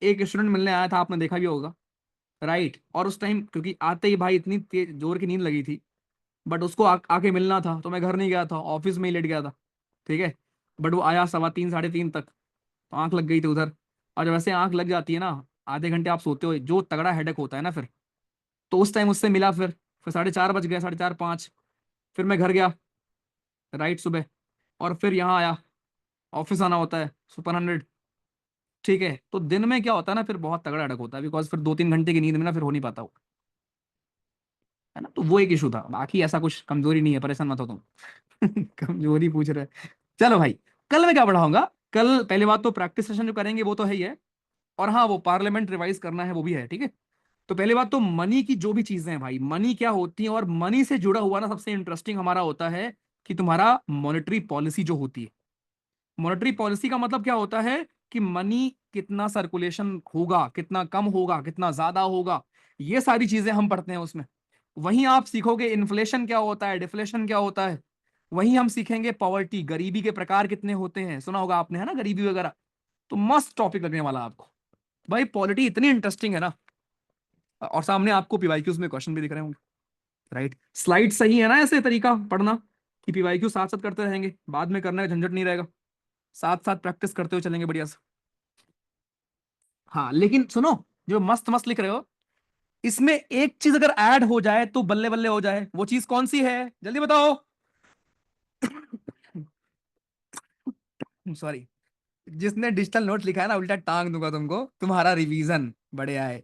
एक स्टूडेंट मिलने आया था, आपने देखा भी होगा, राइट। और उस टाइम क्योंकि आते ही भाई इतनी तेज जोर की नींद लगी थी, बट उसको आके मिलना था, तो मैं घर नहीं गया था, ऑफिस में ही लेट गया था, ठीक है। बट वो आया 3:15 3:30 तक, तो आंख लग गई थी उधर। और जब वैसे आंख लग जाती है ना, आधे घंटे आप सोते हो, जो तगड़ा हेडेक होता है ना फिर, तो उस टाइम उससे मिला, फिर 4:30 बज गया, 4:30 5। फिर मैं घर गया, राइट, सुबह। और फिर यहाँ आया, ऑफिस आना होता है सुपर 100, ठीक है। तो दिन में क्या होता है ना, फिर बहुत तगड़ा हेडेक होता है, बिकॉज फिर 2-3 घंटे की नींद में ना फिर हो नहीं पाता वो, है ना। तो वो एक इशू था, बाकी ऐसा कुछ कमजोरी नहीं है, परेशान मत हो तुम। कमजोरी पूछ रहे। चलो भाई, कल मैं क्या पढ़ाऊंगा। कल पहली बात तो प्रैक्टिस सेशन जो करेंगे वो तो है ही है, और हाँ वो पार्लियामेंट रिवाइज करना है वो भी है, ठीक है। तो पहली बात तो मनी की जो भी चीजें हैं भाई, मनी क्या होती है, और मनी से जुड़ा हुआ ना सबसे इंटरेस्टिंग हमारा होता है कि तुम्हारा मॉनेटरी पॉलिसी जो होती है। मॉनेटरी पॉलिसी का मतलब क्या होता है कि मनी कितना सर्कुलेशन होगा, कितना कम होगा, कितना ज्यादा होगा, ये सारी चीजें हम पढ़ते हैं उसमें। वहीं आप सीखोगे इन्फ्लेशन क्या होता है, डिफ्लेशन क्या होता है। वहीं हम सीखेंगे पॉवर्टी, गरीबी के प्रकार कितने होते हैं, सुना होगा आपने, है ना, गरीबी वगैरह। तो मस्त टॉपिक लगने वाला आपको भाई, पॉलिटी इतनी इंटरेस्टिंग है ना। और सामने आपको पीवाईक्यूज में क्वेश्चन भी दिख रहे होंगे, राइट। स्लाइड सही है ना, ऐसे तरीका पढ़ना कि पीवाईक्यू साथ साथ करते रहेंगे, बाद में करने का झंझट नहीं रहेगा, साथ साथ प्रैक्टिस करते हुए चलेंगे बढ़िया से। हाँ लेकिन सुनो, जो मस्त मस्त लिख रहे हो, इसमें एक चीज अगर ऐड हो जाए तो बल्ले बल्ले हो जाए, वो चीज कौन सी है जल्दी बताओ। सॉरी, जिसने डिजिटल नोट लिखा है ना, उल्टा टांग दूंगा तुमको, तुम्हारा रिवीजन बढ़िया है।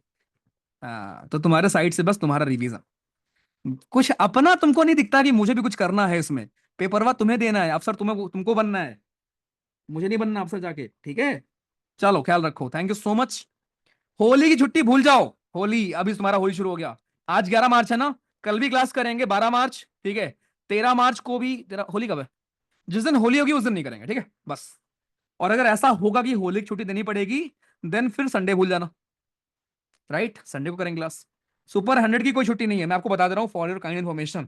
हाँ, तो तुम्हारे साइड से बस तुम्हारा रिवीजन, कुछ अपना तुमको नहीं दिखता कि मुझे भी कुछ करना है इसमें। पेपर वर्क तुम्हें देना है, अफसर तुम्हें, तुमको बनना है, मुझे नहीं बनना अफसर जाके, ठीक है। चलो ख्याल रखो, thank you so much. Holi की छुट्टी भूल जाओ, होली अभी तुम्हारा होली शुरू हो गया। आज 11 मार्च है ना, कल भी क्लास करेंगे 12 मार्च, ठीक है। 13 मार्च को भी तेरा होली कब है, जिस दिन होली होगी उस दिन नहीं करेंगे, ठीक है बस। और अगर ऐसा होगा कि होली की छुट्टी देनी पड़ेगी, देन फिर संडे भूल जाना। राइट, संडे को करेंगे क्लास। सुपर 100 की कोई छुट्टी नहीं है, मैं आपको बता दे रहा हूँ फॉर योर काइंड इन्फॉर्मेशन।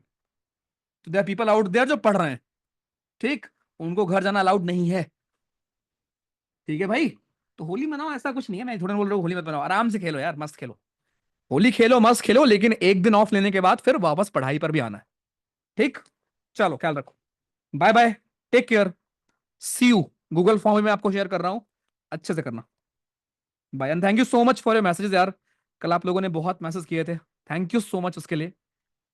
तो देयर पीपल आउट देयर जो पढ़ रहे हैं, ठीक, उनको घर जाना अलाउड नहीं है। ठीक है भाई। तो होली मनाओ, ऐसा कुछ नहीं है, मैं थोड़ा बोल रहा हूँ होली मत मनाओ, आराम से खेलो यार, मस्त खेलो। होली खेलो, मस्त खेलो, लेकिन एक दिन ऑफ लेने के बाद फिर वापस पढ़ाई पर भी आना है। ठीक। चलो, ख्याल रखो। Bye bye. Take care. See you. Google form में मैं आपको शेयर कर रहा हूँ, अच्छे से करना। Bye and thank you so much for your messages यार। कल आप लोगों ने बहुत मैसेज किए थे, थैंक यू सो मच उसके लिए।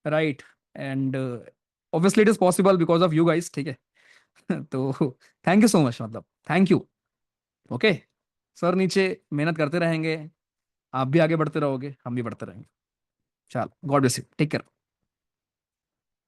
Right. And obviously it is possible because of you guys, ठीक है। तो थैंक यू सो मच, मतलब थैंक यू। ओके। सर नीचे मेहनत करते रहेंगे, आप भी आगे बढ़ते रहोगे, हम भी बढ़ते रहेंगे। चलो, God bless you, take care.